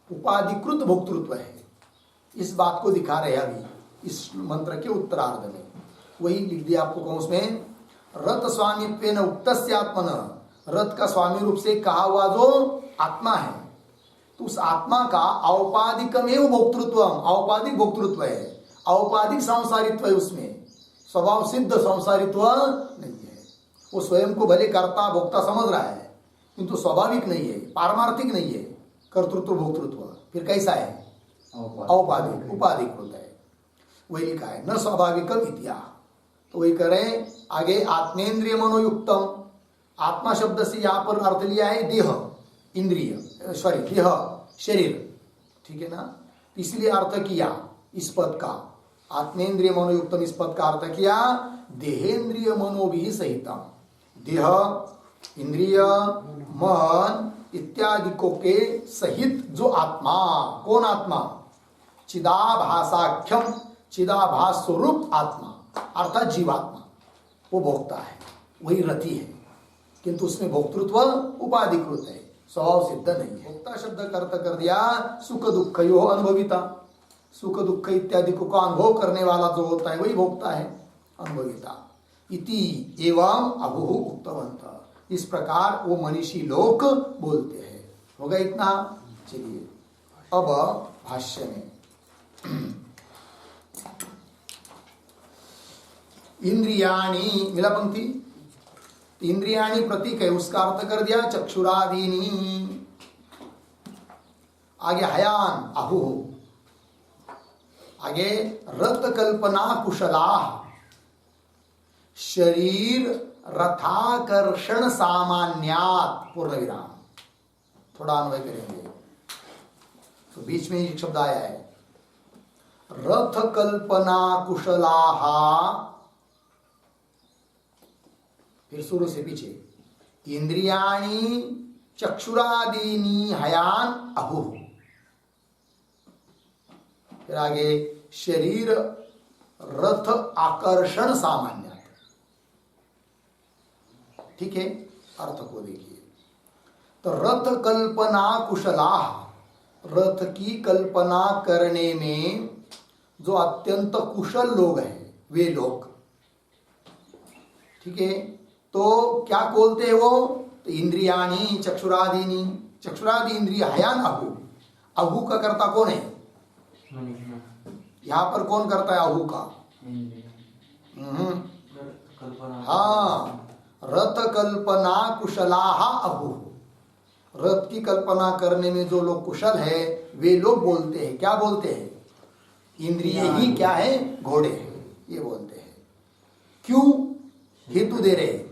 उपाधिकृत भोक्तृत्व है। इस बात को दिखा रहे हैं अभी इस मंत्र के उत्तरार्ध में। वही लिख दिया आपको कौन उसमें, रथ स्वामित्वेन उक्तस्य आत्मन, रथ का स्वामी रूप से कहा हुआ जो आत्मा है, तो उस आत्मा का औपाधिकमेव भोक्तृत्व, औपाधिक भोक्तृत्व है, औपाधिक संसारित्व है, उसमें स्वभाव सिद्ध संसारित्व नहीं है। वो स्वयं को भले कर्ता भोक्ता समझ रहा है, किंतु स्वाभाविक नहीं है, पारमार्थिक नहीं है, कर्तृत्व भोक्तृत्व फिर कैसा है, औपाधिक उपाधिकृत है। वही लिखा है न स्वाभाविकम इत्या। तो वही करें आगे आत्मेंद्रिय मनोयुक्तम, आत्मा शब्द से यहाँ पर अर्थ लिया है देह, इंद्रिय सॉरी देह शरीर, ठीक है ना, इसलिए अर्थ किया इस पद का, आत्मेंद्रिय मनोयुक्तम इस पद का अर्थ किया देहेंद्रिय मनोभि सहितम, देह इंद्रिय मन इत्यादि को के सहित जो आत्मा, कौन आत्मा, चिदाभासाख्यम, चिदाभास स्वरूप आत्मा अर्थात जीवात्मा, वो भोक्ता है, वही रति है, किंतु उसमें भोक्तृत्व उपाधिकृत है, स्वभाव सिद्ध नहीं है। भोक्ता शब्द का अर्थ कर दिया सुख दुख यो अनुभविता, सुख दुख इत्यादि को अनुभव करने वाला जो होता है वही भोक्ता है, अनुभविता। इति एवं अभु उक्तवंत, इस प्रकार वो मनीषी लोक बोलते हैं। होगा इतना। चलिए अब भाष्य में इंद्रियाणी मिला पंक्ति, इंद्रियाणी प्रतीक है, उसका अर्थ कर दिया चक्षुरादीनी, आगे हयान आहु, आगे रत कल्पना कुशला, शरीर रथाकर्षण सामान्यात पूर्ण विराम, थोड़ा अन्वय करेंगे तो बीच में एक शब्द आया है रथ कल्पना कुशलाहा, फिर शुरू से पीछे इंद्रियाणी चक्षुरादीनी हयान अहु, फिर आगे शरीर रथ आकर्षण सामान्य, ठीक है। अर्थ को देखिए तो रथ कल्पना कुशला, रथ की कल्पना करने में जो अत्यंत कुशल लोग हैं वे लोग, ठीक है। तो क्या बोलते हैं वो, तो इंद्रियाणी चक्षुरादीनी, चक्षुरादि इंद्रिय हयान अहु, अहु का कर्ता कौन है, यहाँ पर कौन करता है अहु का, हाँ रथ कल्पना कुशलाहा अहु, रथ की कल्पना करने में जो लोग कुशल है वे लोग बोलते हैं, क्या बोलते हैं, इंद्रिय ही क्या है, घोड़े हैं, ये बोलते हैं। क्यों, हेतु दे रहे,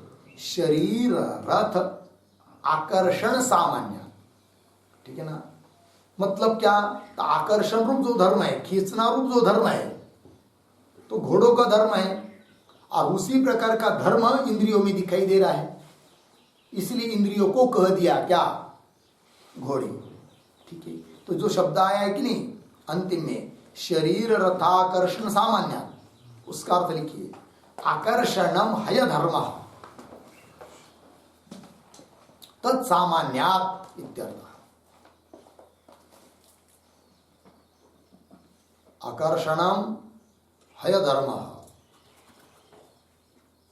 शरीर रथ आकर्षण सामान्य, ठीक है ना, मतलब क्या, तो आकर्षण रूप जो धर्म है, खींचना रूप जो धर्म है, तो घोड़ों का धर्म है, और उसी प्रकार का धर्म इंद्रियों में दिखाई दे रहा है, इसलिए इंद्रियों को कह दिया क्या, घोड़े, ठीक है। तो जो शब्द आया है कि नहीं अंतिम में शरीर रथाकर्षण सामान्य, उसका अर्थ लिखिए आकर्षणम हय धर्म, तत्सामान्यात् इत्यर्थः। आकर्षणम हय धर्मः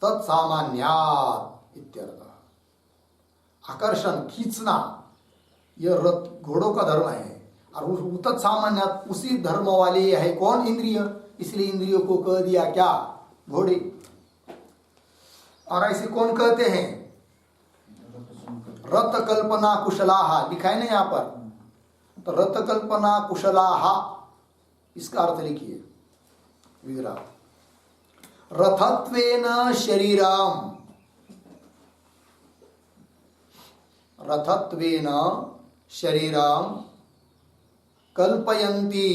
तत्सामान्यात् इत्यर्थः। आकर्षण खींचना यह रथ घोड़ों का धर्म है, और उस तत्सामान्यात् उसी धर्म वाले है कौन? इंद्रिय। इसलिए इंद्रियों को कह दिया क्या? घोड़े। और ऐसे कौन कहते हैं? रथ कल्पना कुशलाहा, लिखा है ना यहाँ पर। तो रथ कल्पना कुशलाहा इसका अर्थ लिखिए विग्रह। रथत्वेन शरीरम, रथत्वेन शरीरम कल्पयन्ति,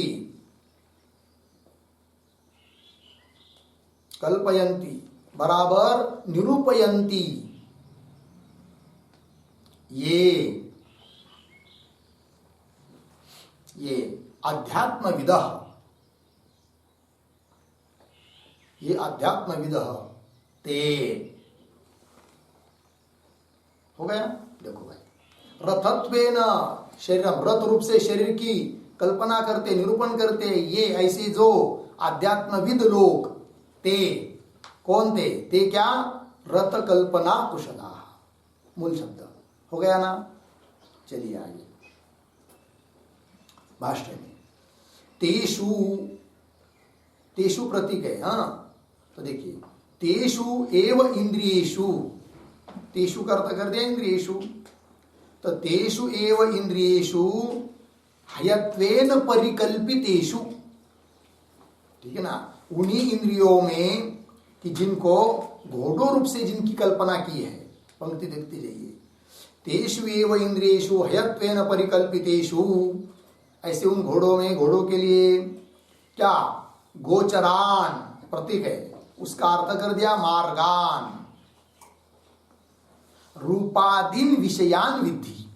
कल्पयन्ति बराबर निरूपयन्ति ये अध्यात्मविदः, ये अध्यात्मविदः ते। हो गया? देखो भाई, रथत्वेन शरीरम, रथ रूप से शरीर की कल्पना करते, निरूपण करते ये ऐसे जो आध्यात्मविद लोग, ते कौन थे? ते क्या? रथ कल्पना कुशला, मूल शब्द। हो गया ना? चलिए आगे भाष्य में। तेषु, तेषु प्रतीक है, हाँ। तो देखिए, तेषु एव इंद्रियेषु, तेषु का अर्थ कर दिया इंद्रियेषु। तो तेषु एव इंद्रियेषु हयत्वेन परिकल्पितेषु, ठीक है ना? उन्हीं इंद्रियों में कि जिनको घोड़ों रूप से जिनकी कल्पना की है, पंक्ति देखते जाइए। तेषु एव इंद्रियेषु हयत्वेन परिकल्पितेषु, ऐसे उन घोड़ों में, घोड़ों के लिए क्या? गोचरान प्रतीक है, उसका अर्थ कर दिया मार्गान। रूपादीन विषयान विद्धि,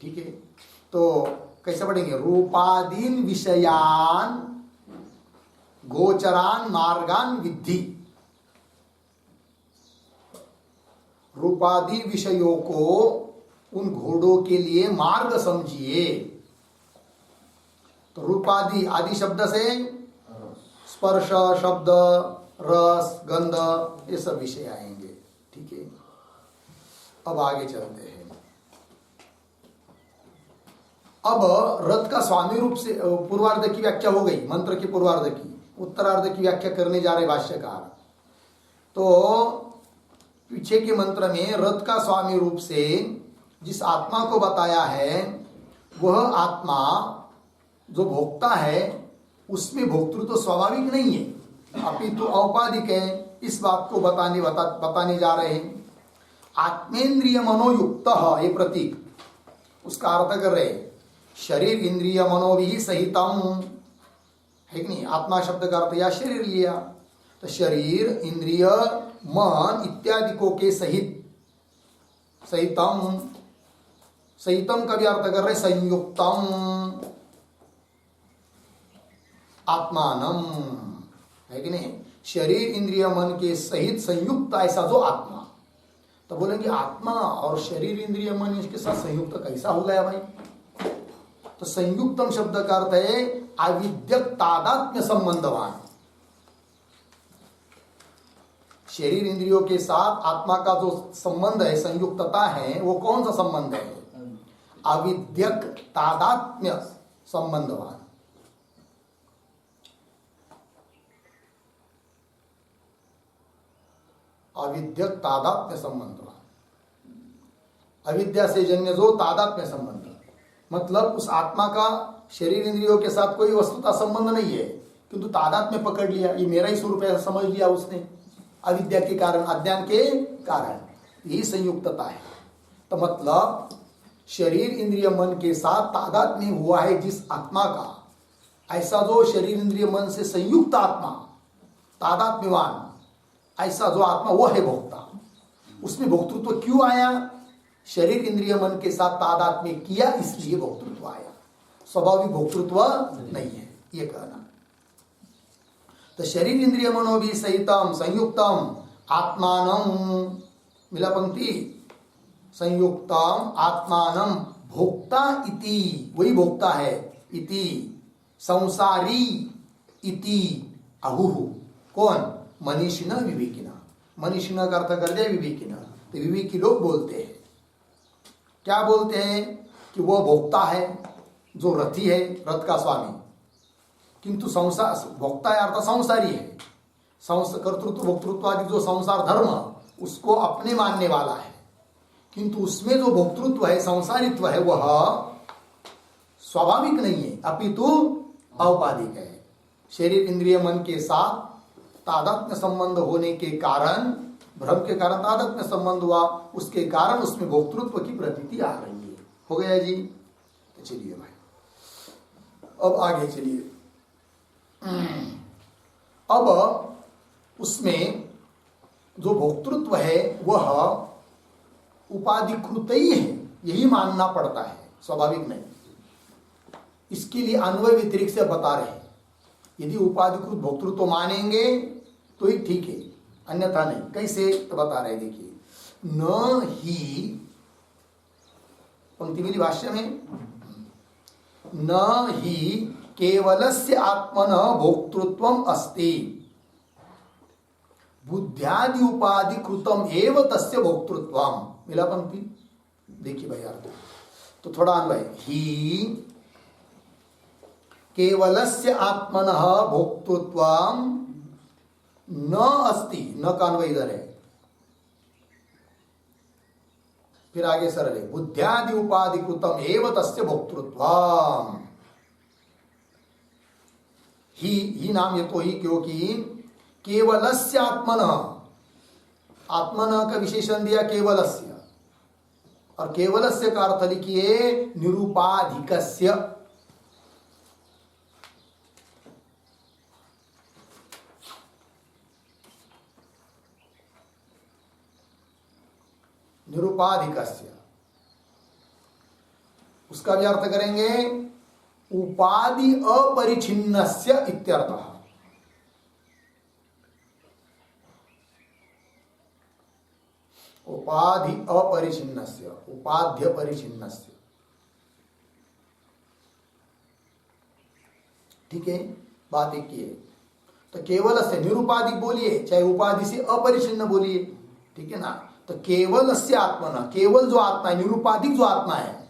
ठीक है? तो कैसे पढ़ेंगे? रूपादीन विषयान गोचरान मार्गान विद्धि। रूपादि विषयों को उन घोड़ों के लिए मार्ग समझिए। तो रूपादि, आदि शब्द से स्पर्श, शब्द, रस, गंध, ये सब विषय आएंगे, ठीक है? अब आगे चलते हैं। अब रथ का स्वामी रूप से पूर्वार्ध की व्याख्या हो गई, मंत्र की पूर्वार्ध की। उत्तरार्ध की व्याख्या करने जा रहे भाष्यकार। तो पीछे के मंत्र में रथ का स्वामी रूप से जिस आत्मा को बताया है, वह आत्मा जो भोक्ता है, उसमें भोक्तृत्व तो स्वाभाविक नहीं है, अपितु औपाधिक है। इस बात को बताने जा रहे हैं। आत्मेन्द्रिय मनोयुक्त, ये प्रतीक, उसका अर्थ कर रहे हैं शरीर इंद्रिय मनोभि सहितम, है कि नहीं? आत्मा शब्द का अर्थ या शरीर लिया, तो शरीर, इंद्रिय, मन इत्यादि को के सहित, सहितम, सहितम का भी अर्थ कर रहे संयुक्तम आत्मानम, है कि नहीं? शरीर इंद्रिय मन के सहित संयुक्त ऐसा जो आत्मा। तो बोलेंगे आत्मा और शरीर इंद्रिय मन इसके साथ संयुक्त कैसा हो गया भाई? तो संयुक्तम शब्द का अर्थ है अविद्यक तादात्म्य संबंधवान। शरीर इंद्रियों के साथ आत्मा का जो संबंध है, संयुक्तता है, वो कौन सा संबंध है? अविद्यक तादात्म्य संबंधवान। अविद्यक तादात्म्य संबंधवान, अविद्या से जन्य जो तादात्म्य संबंध, मतलब उस आत्मा का शरीर इंद्रियों के साथ कोई वस्तुता संबंध नहीं है, किंतु तादात्म्य पकड़ लिया, ये मेरा ही स्वरूप है समझ लिया उसने, अविद्या के कारण, अज्ञान के कारण, यही संयुक्तता है। तो मतलब शरीर इंद्रिय मन के साथ तादात्म्य हुआ है जिस आत्मा का, ऐसा जो शरीर इंद्रिय मन से संयुक्त आत्मा, तादात्म्यवान ऐसा जो आत्मा, वो है भोक्ता। उसमें भोक्तृत्व क्यों आया? शरीर इंद्रिय मन के साथ तादात्म्य किया, इसलिए भोक्तृत्व आया। स्वाभाविक भोक्तृत्व नहीं है, ये कहना। तो शरीर इंद्रिय मनो भी सहितम संयुक्तम आत्मानम, मिला पंक्ति, संयुक्तम आत्मानम भोक्ता इति, वही भोक्ता है, इति संसारी इति अहुः, कौन? मनीषिण विवेकिना। मनीषिण का अर्थ कर दिया विवेकिना। तो विवेकी लोग बोलते हैं, क्या बोलते हैं? कि वह भोक्ता है, जो रथी है, रथ का स्वामी, किंतु संसार भोक्ता अर्थ संसारी है। कर्तृत्व भोक्तृत्व आदि जो संसार धर्म, उसको अपने मानने वाला है, किंतु उसमें जो भोक्तृत्व है, संसारित्व है, वह स्वाभाविक नहीं है, अपितु औपाधिक है। शरीर इंद्रिय मन के साथ तादात्म्य संबंध होने के कारण, भ्रम के कारण तादात्म्य संबंध हुआ, उसके कारण उसमें भोक्तृत्व की प्रतीति आ रही है। हो गया जी? तो चलिए भाई, अब आगे चलिए। अब उसमें जो भोक्तृत्व है वह उपाधिकृत ही है, यही मानना पड़ता है, स्वाभाविक नहीं। इसके लिए अन्वय व्यतिरिक्त से बता रहे हैं, यदि उपाधिकृत भोक्तृत्व मानेंगे तो ही ठीक है, अन्यथा नहीं। कैसे? तो बता रहे, देखिए, न ही, पंक्ति मिली भाष्य में, न ही केवलस्य आत्मनः भोक्तृत्वम अस्ति, बुद्ध्यादि उपाधिकृतम एव तस्य भोक्तृत्वम। मिला पंक्ति? देखिए भाई अर्थ, तो थोड़ा अन्वय। ही केवलस्य आत्मनः भोक्तृत्वम न अस्ति, न का अन्वय इधर है, फिर आगे सरल है, बुद्ध्यादि उपाधिकृतम एव तस्य भोक्तृत्वम। ही नाम ये तो ही, क्योंकि केवलस्य आत्मनः, आत्मनः का विशेषण दिया केवलस्य, और केवलस्य का अर्थ लिखिए निरुपाधिकस्य। निरुपाधिकस्य, उसका भी अर्थ करेंगे उपाधि अपरिछिन्नस्य इत्यर्थः। उपाधि अपरिछिन्नस्य, उपाध्य परिछिन्नस्य, ठीक है, बात एक ही है। तो केवल से निरुपाधिक बोलिए, चाहे उपाधि से अपरिछिन्न बोलिए, ठीक है ना। तो केवल से आत्मा, केवल जो आत्मा है, निरुपाधिक जो आत्मा है,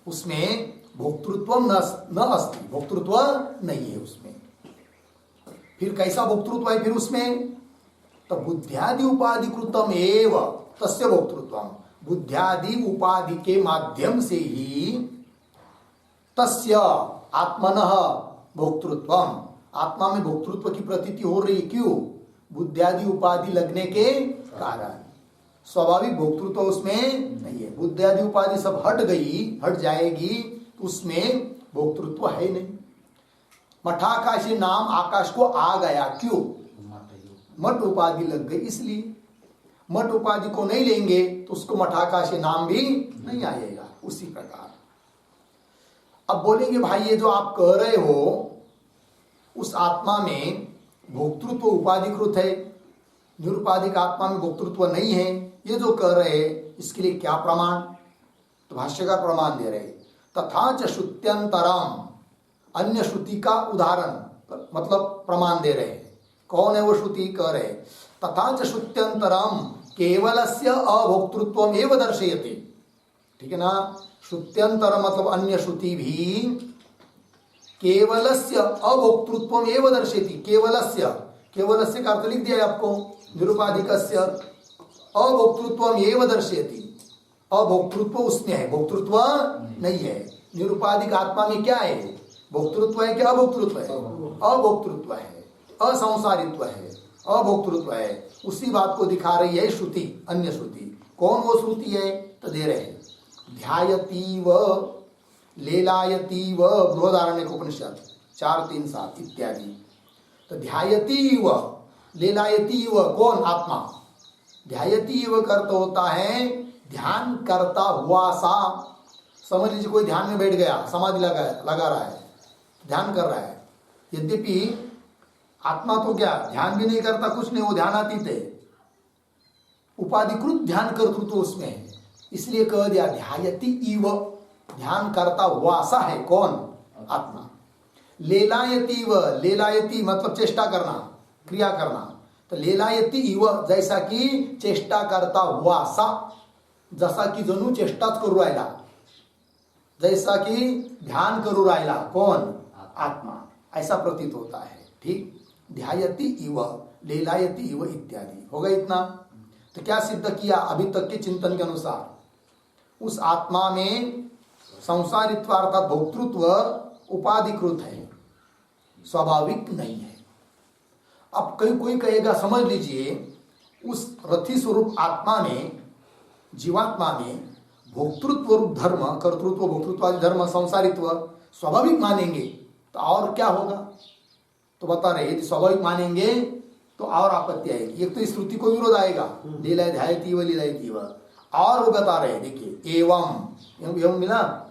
उसमें भोक्तृत्व न अस्ति, भोक्तृत्व नहीं है उसमें। फिर कैसा भोक्तृत्व है फिर उसमें? तो बुद्ध्यादि उपाधिकृतम एव तस्य भोक्तृत्वम, बुद्ध्यादि उपाधि के माध्यम से ही तस्य आत्मनः भोक्तृत्वम, आत्मा में भोक्तृत्व की प्रतीति हो रही। क्यों? बुद्ध्यादि उपाधि लगने के कारण। स्वाभाविक भोक्तृत्व उसमें नहीं है, बुद्ध्यादि उपाधि सब हट गई, हट जाएगी, उसमें भोक्तृत्व है नहीं। मठाकाशी नाम आकाश को आ गया, क्यों? मठ उपाधि लग गई, इसलिए। मठ उपाधि को नहीं लेंगे तो उसको मठाकाशी नाम भी नहीं आएगा। उसी प्रकार अब बोलेंगे भाई ये जो आप कह रहे हो उस आत्मा में भोक्तृत्व उपाधिकृत है, निरुपाधिक आत्मा में भोक्तृत्व नहीं है, ये जो कह रहे हैं इसके लिए क्या प्रमाण? तो भाष्यकार प्रमाण दे रहे, तथा च श्रुत्यंतरम, अन्य श्रुति का उदाहरण मतलब प्रमाण दे रहे हैं। कौन है वो श्रुति? कह रहे तथा च श्रुत्यंतरम केवलस्य अभोक्तृत्वम एव दर्शयति, ठीक है ना। श्रुत्यंतर मतलब अन्य श्रुति भी केवलस्य अभोक्तृत्वम एव दर्शयति, केवलस्य, केवलस्य का अर्थ लिख दिया है आपको, निरुपाधिकस्य अभोक्तृत्वम एव दर्शयति, अभोक्तृत्व उसमें है, भोक्तृत्व नहीं है। निरुपाधिक आत्मा में क्या है? भोक्तृत्व है क्या अभोक्तृत्व है? अभोक्तृत्व है, असंसारित्व है, अभोक्तृत्व है। उसी बात को दिखा रही है श्रुति, अन्य श्रुति। कौन वो श्रुति है? तो दे रहे हैं, ध्यायतीव लेलायतीव बृहदारण्यक उपनिषद 4:3-7 इत्यादि। तो ध्यायतीव लेलायतीव कौन? आत्मा। ध्यायतीव का अर्थ होता है ध्यान करता हुआ सा। समझ लीजिए कोई ध्यान में बैठ गया, समाधि लगा रहा है, ध्यान कर रहा है, यद्यपि आत्मा तो क्या ध्यान भी नहीं करता, कुछ नहीं, वो ध्यानातीत है, उपाधिकृत ध्यान कर्तृत्व उसमें है। इसलिए कह दिया ध्यायति इव, ध्यान करता हुआ सा है कौन? आत्मा। लेलायति व, लेलायति मतलब चेष्टा करना, क्रिया करना, तो लेलायति इव जैसा कि चेष्टा करता हुआ सा, जसा की जणू चेष्टाच करू राहिला, जैसा कि ध्यान करू राहिला कौन? आत्मा, ऐसा प्रतीत होता है। ठीक, ध्यायति इव, लेलायति इव इत्यादि हो गया इतना। तो क्या सिद्ध किया अभी तक के चिंतन के अनुसार? उस आत्मा में संसारित्व अर्थात भोक्तृत्व उपाधिकृत है, स्वाभाविक नहीं है। अब कोई कहेगा समझ लीजिए उस रथी स्वरूप आत्मा में, जीवात्मा में भोक्तृत्व रूप धर्म, कर्तृत्व भोक्तृत्वादि धर्म संसारित्व स्वाभाविक मानेंगे तो और क्या होगा? तो बता रहे यदि स्वाभाविक मानेंगे तो और आपत्ति आएगी। एक तो इस श्रुति को विरोध आएगा, लीला ध्यायति व लीलायति व, और वो बता रहे देखिए एवं मिला,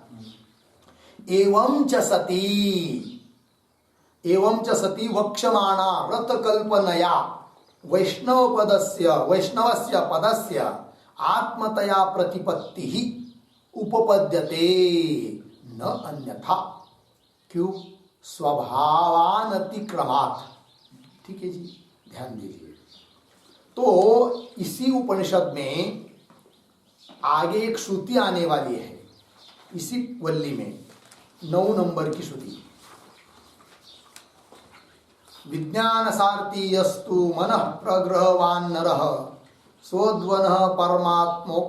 एवं च सती वक्षमाणा रथ कल्पनया वैष्णवस्य पदस्य आत्मतया प्रतिपत्ति ही उपपद्यते न अन्यथा। क्यों? स्वभावानतिक्रमात्। ठीक है जी, ध्यान दीजिए। तो इसी उपनिषद में आगे एक श्रुति आने वाली है, इसी वल्ली में 9 नंबर की श्रुति। विज्ञान सारथी यस्तु मनः प्रग्रहवान् नरः स्वोद्वनः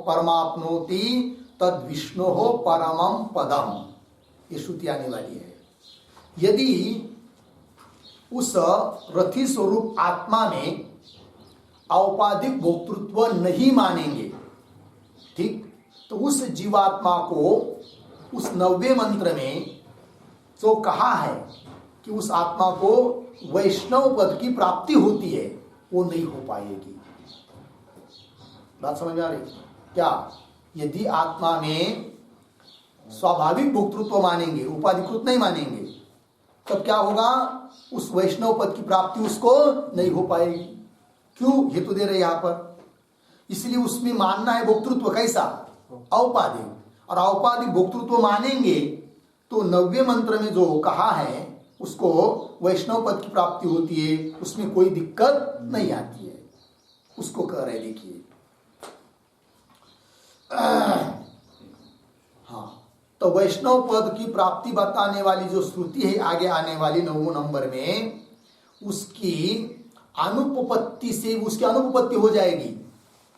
परमाप्नोति तद विष्णोः परमं पदम। ये श्रुति आने वाली है। यदि उस रथी स्वरूप आत्मा में औपाधिक भोक्तृत्व नहीं मानेंगे, ठीक, तो उस जीवात्मा को उस 90वें मंत्र में जो कहा है कि उस आत्मा को वैष्णव पद की प्राप्ति होती है, वो नहीं हो पाएगी। बात समझ में आ रही क्या? यदि आत्मा में स्वाभाविक भोक्तृत्व मानेंगे, उपाधिकृत नहीं मानेंगे, तब क्या होगा? उस वैष्णव पद की प्राप्ति उसको नहीं हो पाएगी। क्यों? हेतु दे रहे यहां पर, इसलिए उसमें मानना है भोक्तृत्व कैसा? औपाधिक। और औपाधिक भोक्तृत्व मानेंगे तो 90वें मंत्र में जो कहा है उसको वैष्णव पद की प्राप्ति होती है, उसमें कोई दिक्कत नहीं आती है। उसको कह रहे देखिए, हाँ, तो वैष्णव पद की प्राप्ति बताने वाली जो श्रुति है आगे आने वाली 9 नंबर में, उसकी अनुपपत्ति से उसकी अनुपपत्ति हो जाएगी,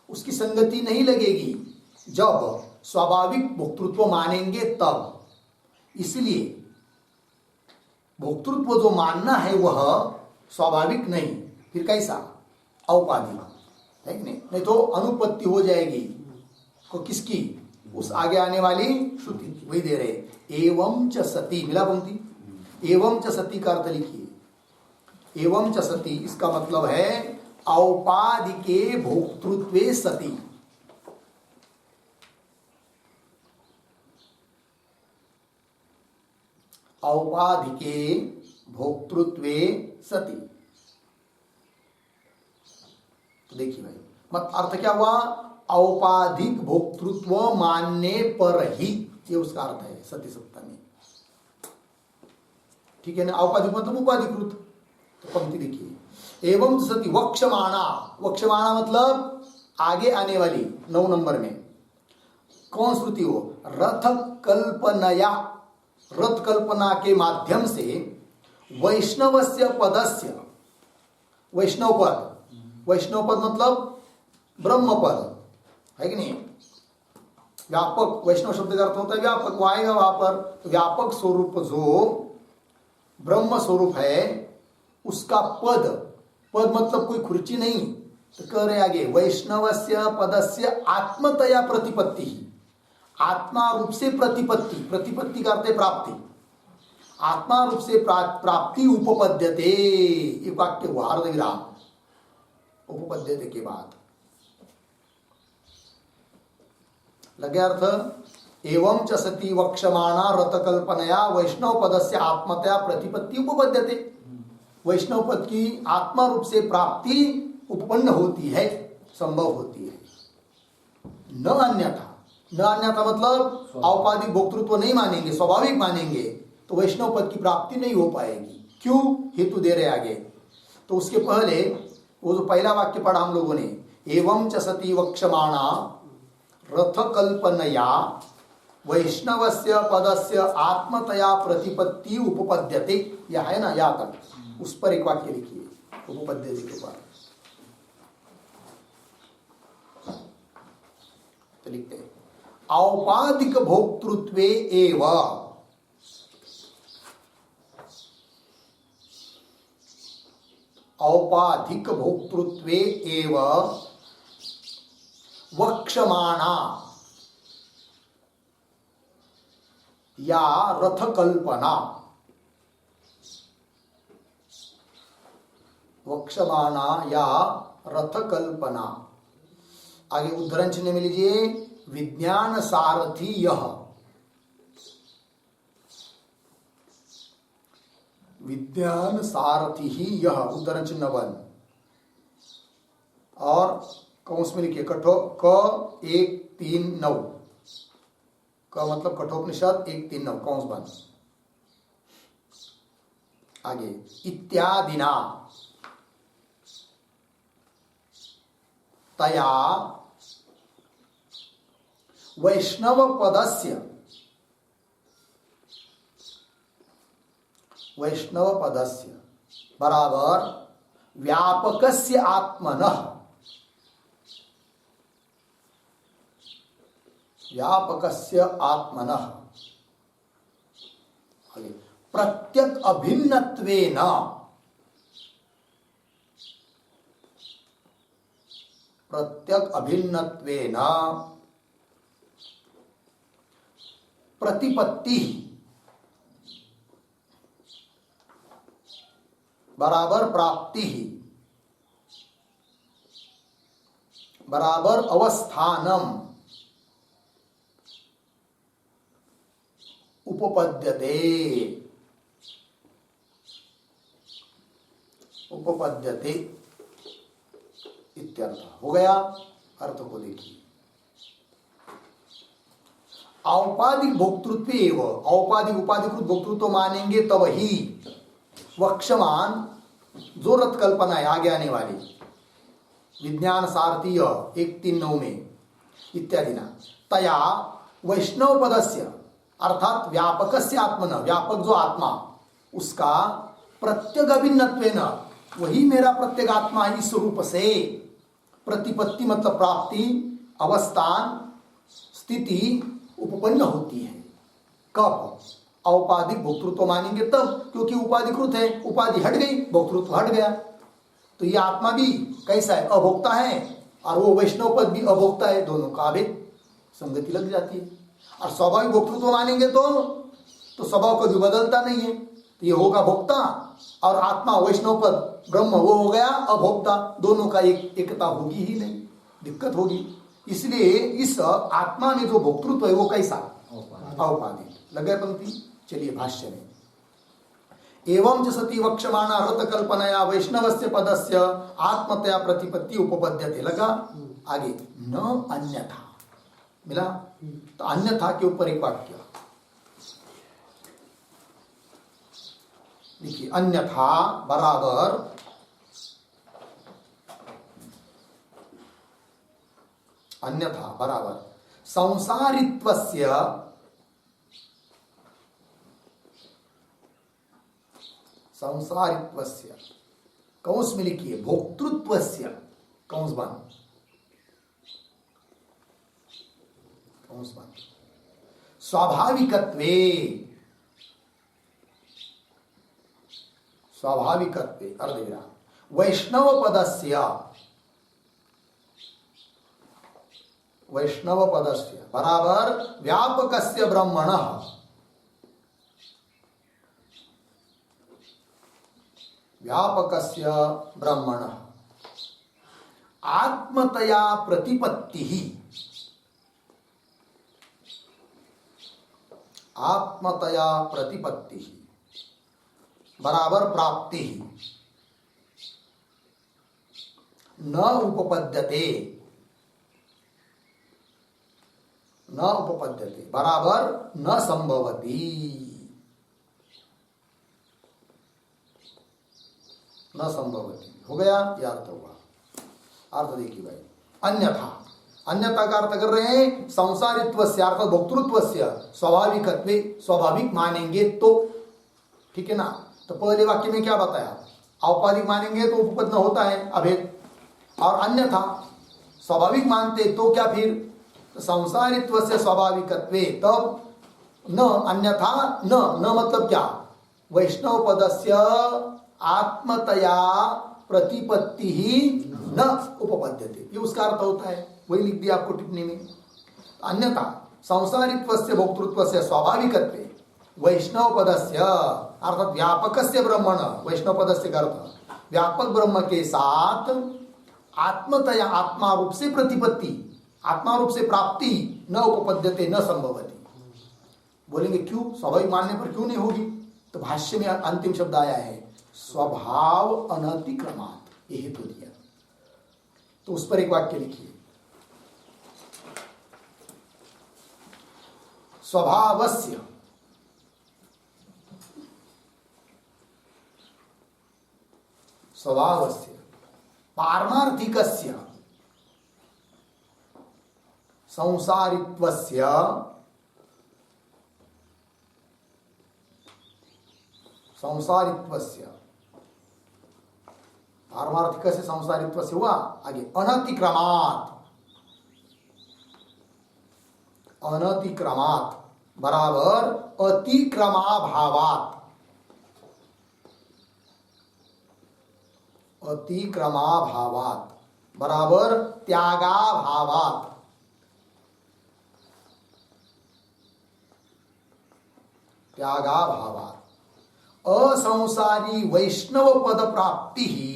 उसकी संगति नहीं लगेगी जब स्वाभाविक भोक्तृत्व मानेंगे तब। इसलिए भोक्तृत्व जो मानना है वह स्वाभाविक नहीं, फिर कैसा? औपाधिक है कि नहीं? नहीं तो अनुपत्ति हो जाएगी को किसकी? उस आगे आने वाली श्रुति वही दे रहे। एवं च सती, मिला पंक्ति, एवं च सती का अर्थ लिखिए। एवं च सती इसका मतलब है औपाधिके भोक्तृत्वे सती। औपाधिके भोक्तृत्वे सती। तो देखिए भाई, मत अर्थ क्या हुआ? औपाधिक भोक्तृत्व मानने पर ही, ये उसका अर्थ है सती सप्तमी। ठीक है ना? औपाधिक मतलब उपाधिकृत। तो पंक्ति देखिए, एवं सती वक्षमाणा, वक्षमाणा मतलब आगे आने वाली 9 नंबर में कौन श्रुति हो? रथ कल्पनया, रथ कल्पना के माध्यम से वैष्णवस्य पदस्य, वैष्णव पद, वैष्णव पद मतलब ब्रह्म पद है कि नहीं? व्यापक, वैष्णव शब्द का अर्थ होता है व्यापक, वो आएगा वहां पर। तो व्यापक स्वरूप जो ब्रह्म स्वरूप है उसका पद, पद मतलब कोई खुर्ची नहीं, तो कह रहे आगे वैष्णवस्य पदस्य आत्मतया प्रतिपत्ति ही, आत्मा रूप से प्रतिपत्ति, प्रतिपत्ति का अर्थ है प्राप्ति, आत्मा रूप से प्राप्ति उपपद्यते। ये वाक्य हुआ अर्ध विराम, उपपद्यते के बाद लगे अर्थ। एवं च सती वक्षमाणा रथ कल्पनया वैष्णव पदस्य आत्मतया प्रतिपत्ति उपपद्यते। वैष्णव पद की आत्मा रूप से प्राप्ति उपपन्न होती है, संभव होती है, न अन्यथा। न अन्यथा मतलब औपाधिक भोक्तृत्व नहीं मानेंगे, स्वाभाविक मानेंगे, तो वैष्णव पद की प्राप्ति नहीं हो पाएगी। क्यों? हेतु दे रहे आगे। तो उसके पहले वो जो पहला वाक्य पढ़ा हम लोगों ने, एवं च सती वक्षमाणा रथ कल्पनया वैष्णवस्य पदस्य आत्मतया प्रतिपत्ति उपपद्यते, यह है ना, या तक उस पर एक वाक्य लिखिए उपपद्यते के बाद। तो लिखते हैं औपाधिक भोक्तृत्वे एव औपाधिक भोक्तृत्वे एव वक्षमाणा या रथ कल्पना, वक्षमाणा या रथ कल्पना। आगे उद्धरण चिन्ह में लीजिए, विज्ञान सारथी यह, विज्ञान सारथी ही यह, उद्धरण चिन्ह 1। और कौंस में लिखिए कठो क 1-3-9, क मतलब कठोपनिषद 1-3-9 कौंस बंद। आगे इत्यादिना तया वैष्णव पदस्य, वैष्णव पदस्य बराबर व्यापकस्य आत्मनः, व्यापकस्य आत्मनः प्रत्यक अभिन्नत्वेन, प्रत्यक अभिन्नत्वेन प्रतिपत्ति बराबर प्राप्ति बराबर अवस्थानम उपपद्यते, उपपद्यते इत्यर्थ हो गया। अर्थ को देखिए, औपाधिक भोक्तृत्व एवं, औपाधिक उपाधिकृत भोक्तृत्व मानेंगे तब ही वक्षमान जो रथ कल्पना है आगे आने वाली, विज्ञान सारथीय 1-3-9 में इत्यादि ना तया वैष्णव पदस्य अर्थात व्यापकस्य आत्मन, व्यापक जो आत्मा उसका प्रत्यग अभिन्नत्वेन, वही मेरा प्रत्येक आत्मा है, इस रूप से प्रतिपत्ति मतलब प्राप्ति, अवस्थान, स्थिति उपपन्न होती है। कब? औपाधिक भोक्तृत्व मानेंगे तब, क्योंकि उपाधिकृत है, उपाधि हट गई, भोक्तृत्व हट गया। तो ये आत्मा भी कैसा है? अभोक्ता है, और वो वैष्णव पद भी अभोक्ता है, दोनों का भेद संगति लग जाती है। और स्वाभाविक भोक्तृत्व मानेंगे तो स्वभाव कभी बदलता नहीं है, तो ये होगा भोक्ता, और आत्मा वैष्णव पद ब्रह्म वो हो गया अभोक्ता, दोनों का एकता होगी ही नहीं, दिक्कत होगी। इसलिए इस आत्मा में जो भोक्तृत्व है वो कैसा? औपाधिक। लग गए पंक्ति? चलिए भाष्य में, एवं च सती वक्षमाणा रथ कल्पनया वैष्णवस्य पदस्य आत्मतया प्रतिपत्ति उपपद्यते। लगा? आगे न अन्यथा, मिला? तो अन्यथा के ऊपर एक वाक्य देखिए, अन्यथा बराबर अन्यथा बराबर संसारित्वस्य, संसारित्वस्य कौंस में लिखिए भोक्तृत्वस्य, कौंस बंद, कौंस बंद, स्वाभाविकत्वे, स्वाभाविकत्वे अर्धविराम वैष्णव पदस्य, वैष्णव पदस्य बराबर व्यापकस्य ब्रह्मणः, व्यापकस्य ब्रह्मणः आत्मतया प्रतिपत्तिः, आत्मतया प्रतिपत्तिः बराबर प्राप्ति न उपपद्यते, न उपपद्यते बराबर न संभवती, न संभवती हो गया, यह अर्थ हुआ। अर्थ देखिए भाई, अन्यथा, अन्यथा का अर्थ कर रहे हैं संसारित्व से अर्थात भोक्तृत्व से स्वाभाविकत्व, स्वाभाविक मानेंगे तो, ठीक है ना। तो पहले वाक्य में क्या बताया, औपाधिक मानेंगे तो उपपन्न होता है अभेद, और अन्यथा स्वाभाविक मानते तो क्या फिर, तो संसारित्व से स्वाभाविकत्व, तब न, अन्यथा न मतलब क्या, वैष्णव पदस्य आत्मतया प्रतिपत्ति ही न उपपद्यते, ये उसका अर्थ होता है, वही लिख दिया आपको टिप्पणी में। अन्यथा संसारित्व से भोक्तृत्व से स्वाभाविकत्व वैष्णव पदस्य अर्थात व्यापकस्य ब्रह्मण, वैष्णव पदस्य का अर्थ व्यापक ब्रह्म के साथ आत्मतया आत्मा रूप से प्रतिपत्ति, आत्मा रूप से प्राप्ति न उपपद्यते न संभवती। बोलेंगे क्यों, स्वाभाविक मानने पर क्यों नहीं होगी, तो भाष्य में अंतिम शब्द आया है स्वभाव अनतिक्रमात्, ये हेतु दिया। तो उस पर एक वाक्य लिखिए, स्वभावस्य स्वभावस्य पारमार्थिकस्य संसारित्वस्य संसारित्वस्य, पारमार्थिक से संसारित्वस्य हुआ, आगे अनतिक्रमात्, अनतिक्रमात् बराबर अतिक्रमाभावात्, अतिक्रमाभावात् बराबर त्यागाभावात्, त्यागाभावात् असंसारी वैष्णव पद प्राप्ति ही,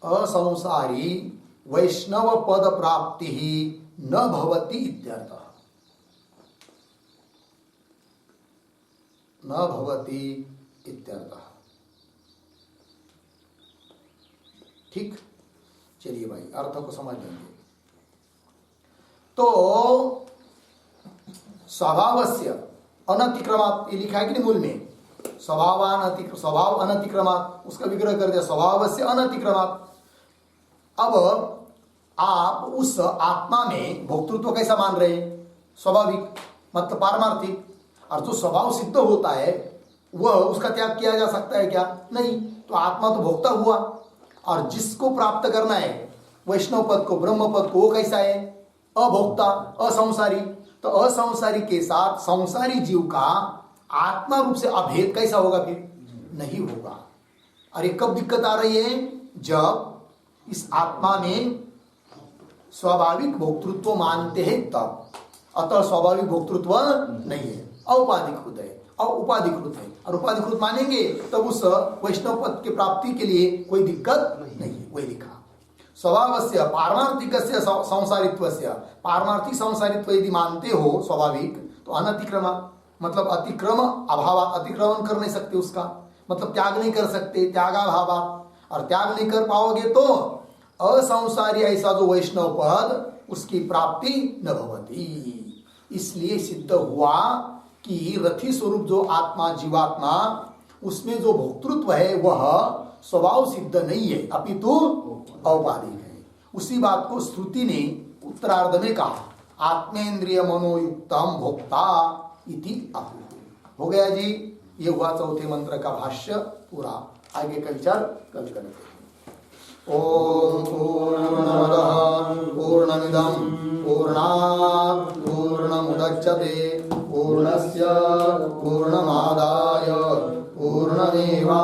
असंसारी वैष्णव पद प्राप्ति ही न भवति इत्यर्थः, न भवति इत्यर्थः। ठीक, चलिए भाई अर्थ को समझ लेंगे। तो स्वभावस्य अनतिक्रमात्, ये लिखा है कि नहीं मूल में, स्वभाव अनतिक्रमात्, उसका विग्रह कर दिया स्वभावस्य अनतिक्रमात्। अब आप उस आत्मा में भोक्तृत्व कैसा मान रहे हैं, स्वाभाविक मतलब पारमार्थिक, और जो स्वभाव सिद्ध होता है वह उसका त्याग किया जा सकता है क्या, नहीं। तो आत्मा तो भोक्ता हुआ, और जिसको प्राप्त करना है वैष्णव पद को, ब्रह्म पद को, वो कैसा है, अभोक्ता, असंसारी। तो असंसारी के साथ संसारी जीव का आत्मा रूप से अभेद कैसा होगा, फिर नहीं होगा। अरे कब दिक्कत आ रही है, जब इस आत्मा में स्वाभाविक भोक्तृत्व मानते हैं तब, अतः स्वाभाविक भोक्तृत्व नहीं है, औपाधिकृत है, और उपाधिकृत है, और उपाधिकृत मानेंगे तब उस वैष्णव पद की प्राप्ति के लिए कोई दिक्कत नहीं है, वही लिखा। स्वभावस्य पारमार्थिकस्य संसारित्वस्य, पारमार्थिक संसारित्व यदि मानते हो स्वाभाविक, तो अनतिक्रम मतलब अतिक्रम अभाव, अतिक्रमण कर नहीं सकते उसका, मतलब त्याग नहीं कर सकते, त्यागाभावा, और त्याग नहीं कर पाओगे तो असंसारी ऐसा जो वैष्णव पद उसकी प्राप्ति न भवती। इसलिए सिद्ध हुआ कि रथी स्वरूप जो आत्मा जीवात्मा, उसमें जो भोक्तृत्व है वह स्वभाव सिद्ध नहीं है, अपितु औपाधिक है। उसी बात को श्रुति ने उत्तरार्ध में कहा, आत्मेन्द्रिय मनोयुक्तम भोक्ता इति आहु। हो गया जी, ये हुआ चौथे मंत्र का भाष्य पूरा। आगे का विचार कल करते हैं। ओम पूर्णमदः पूर्णमिदं पूर्णात् पूर्णमुदच्यते पूर्णस्य पूर्णमादाय पूर्णमेवावशिष्यते।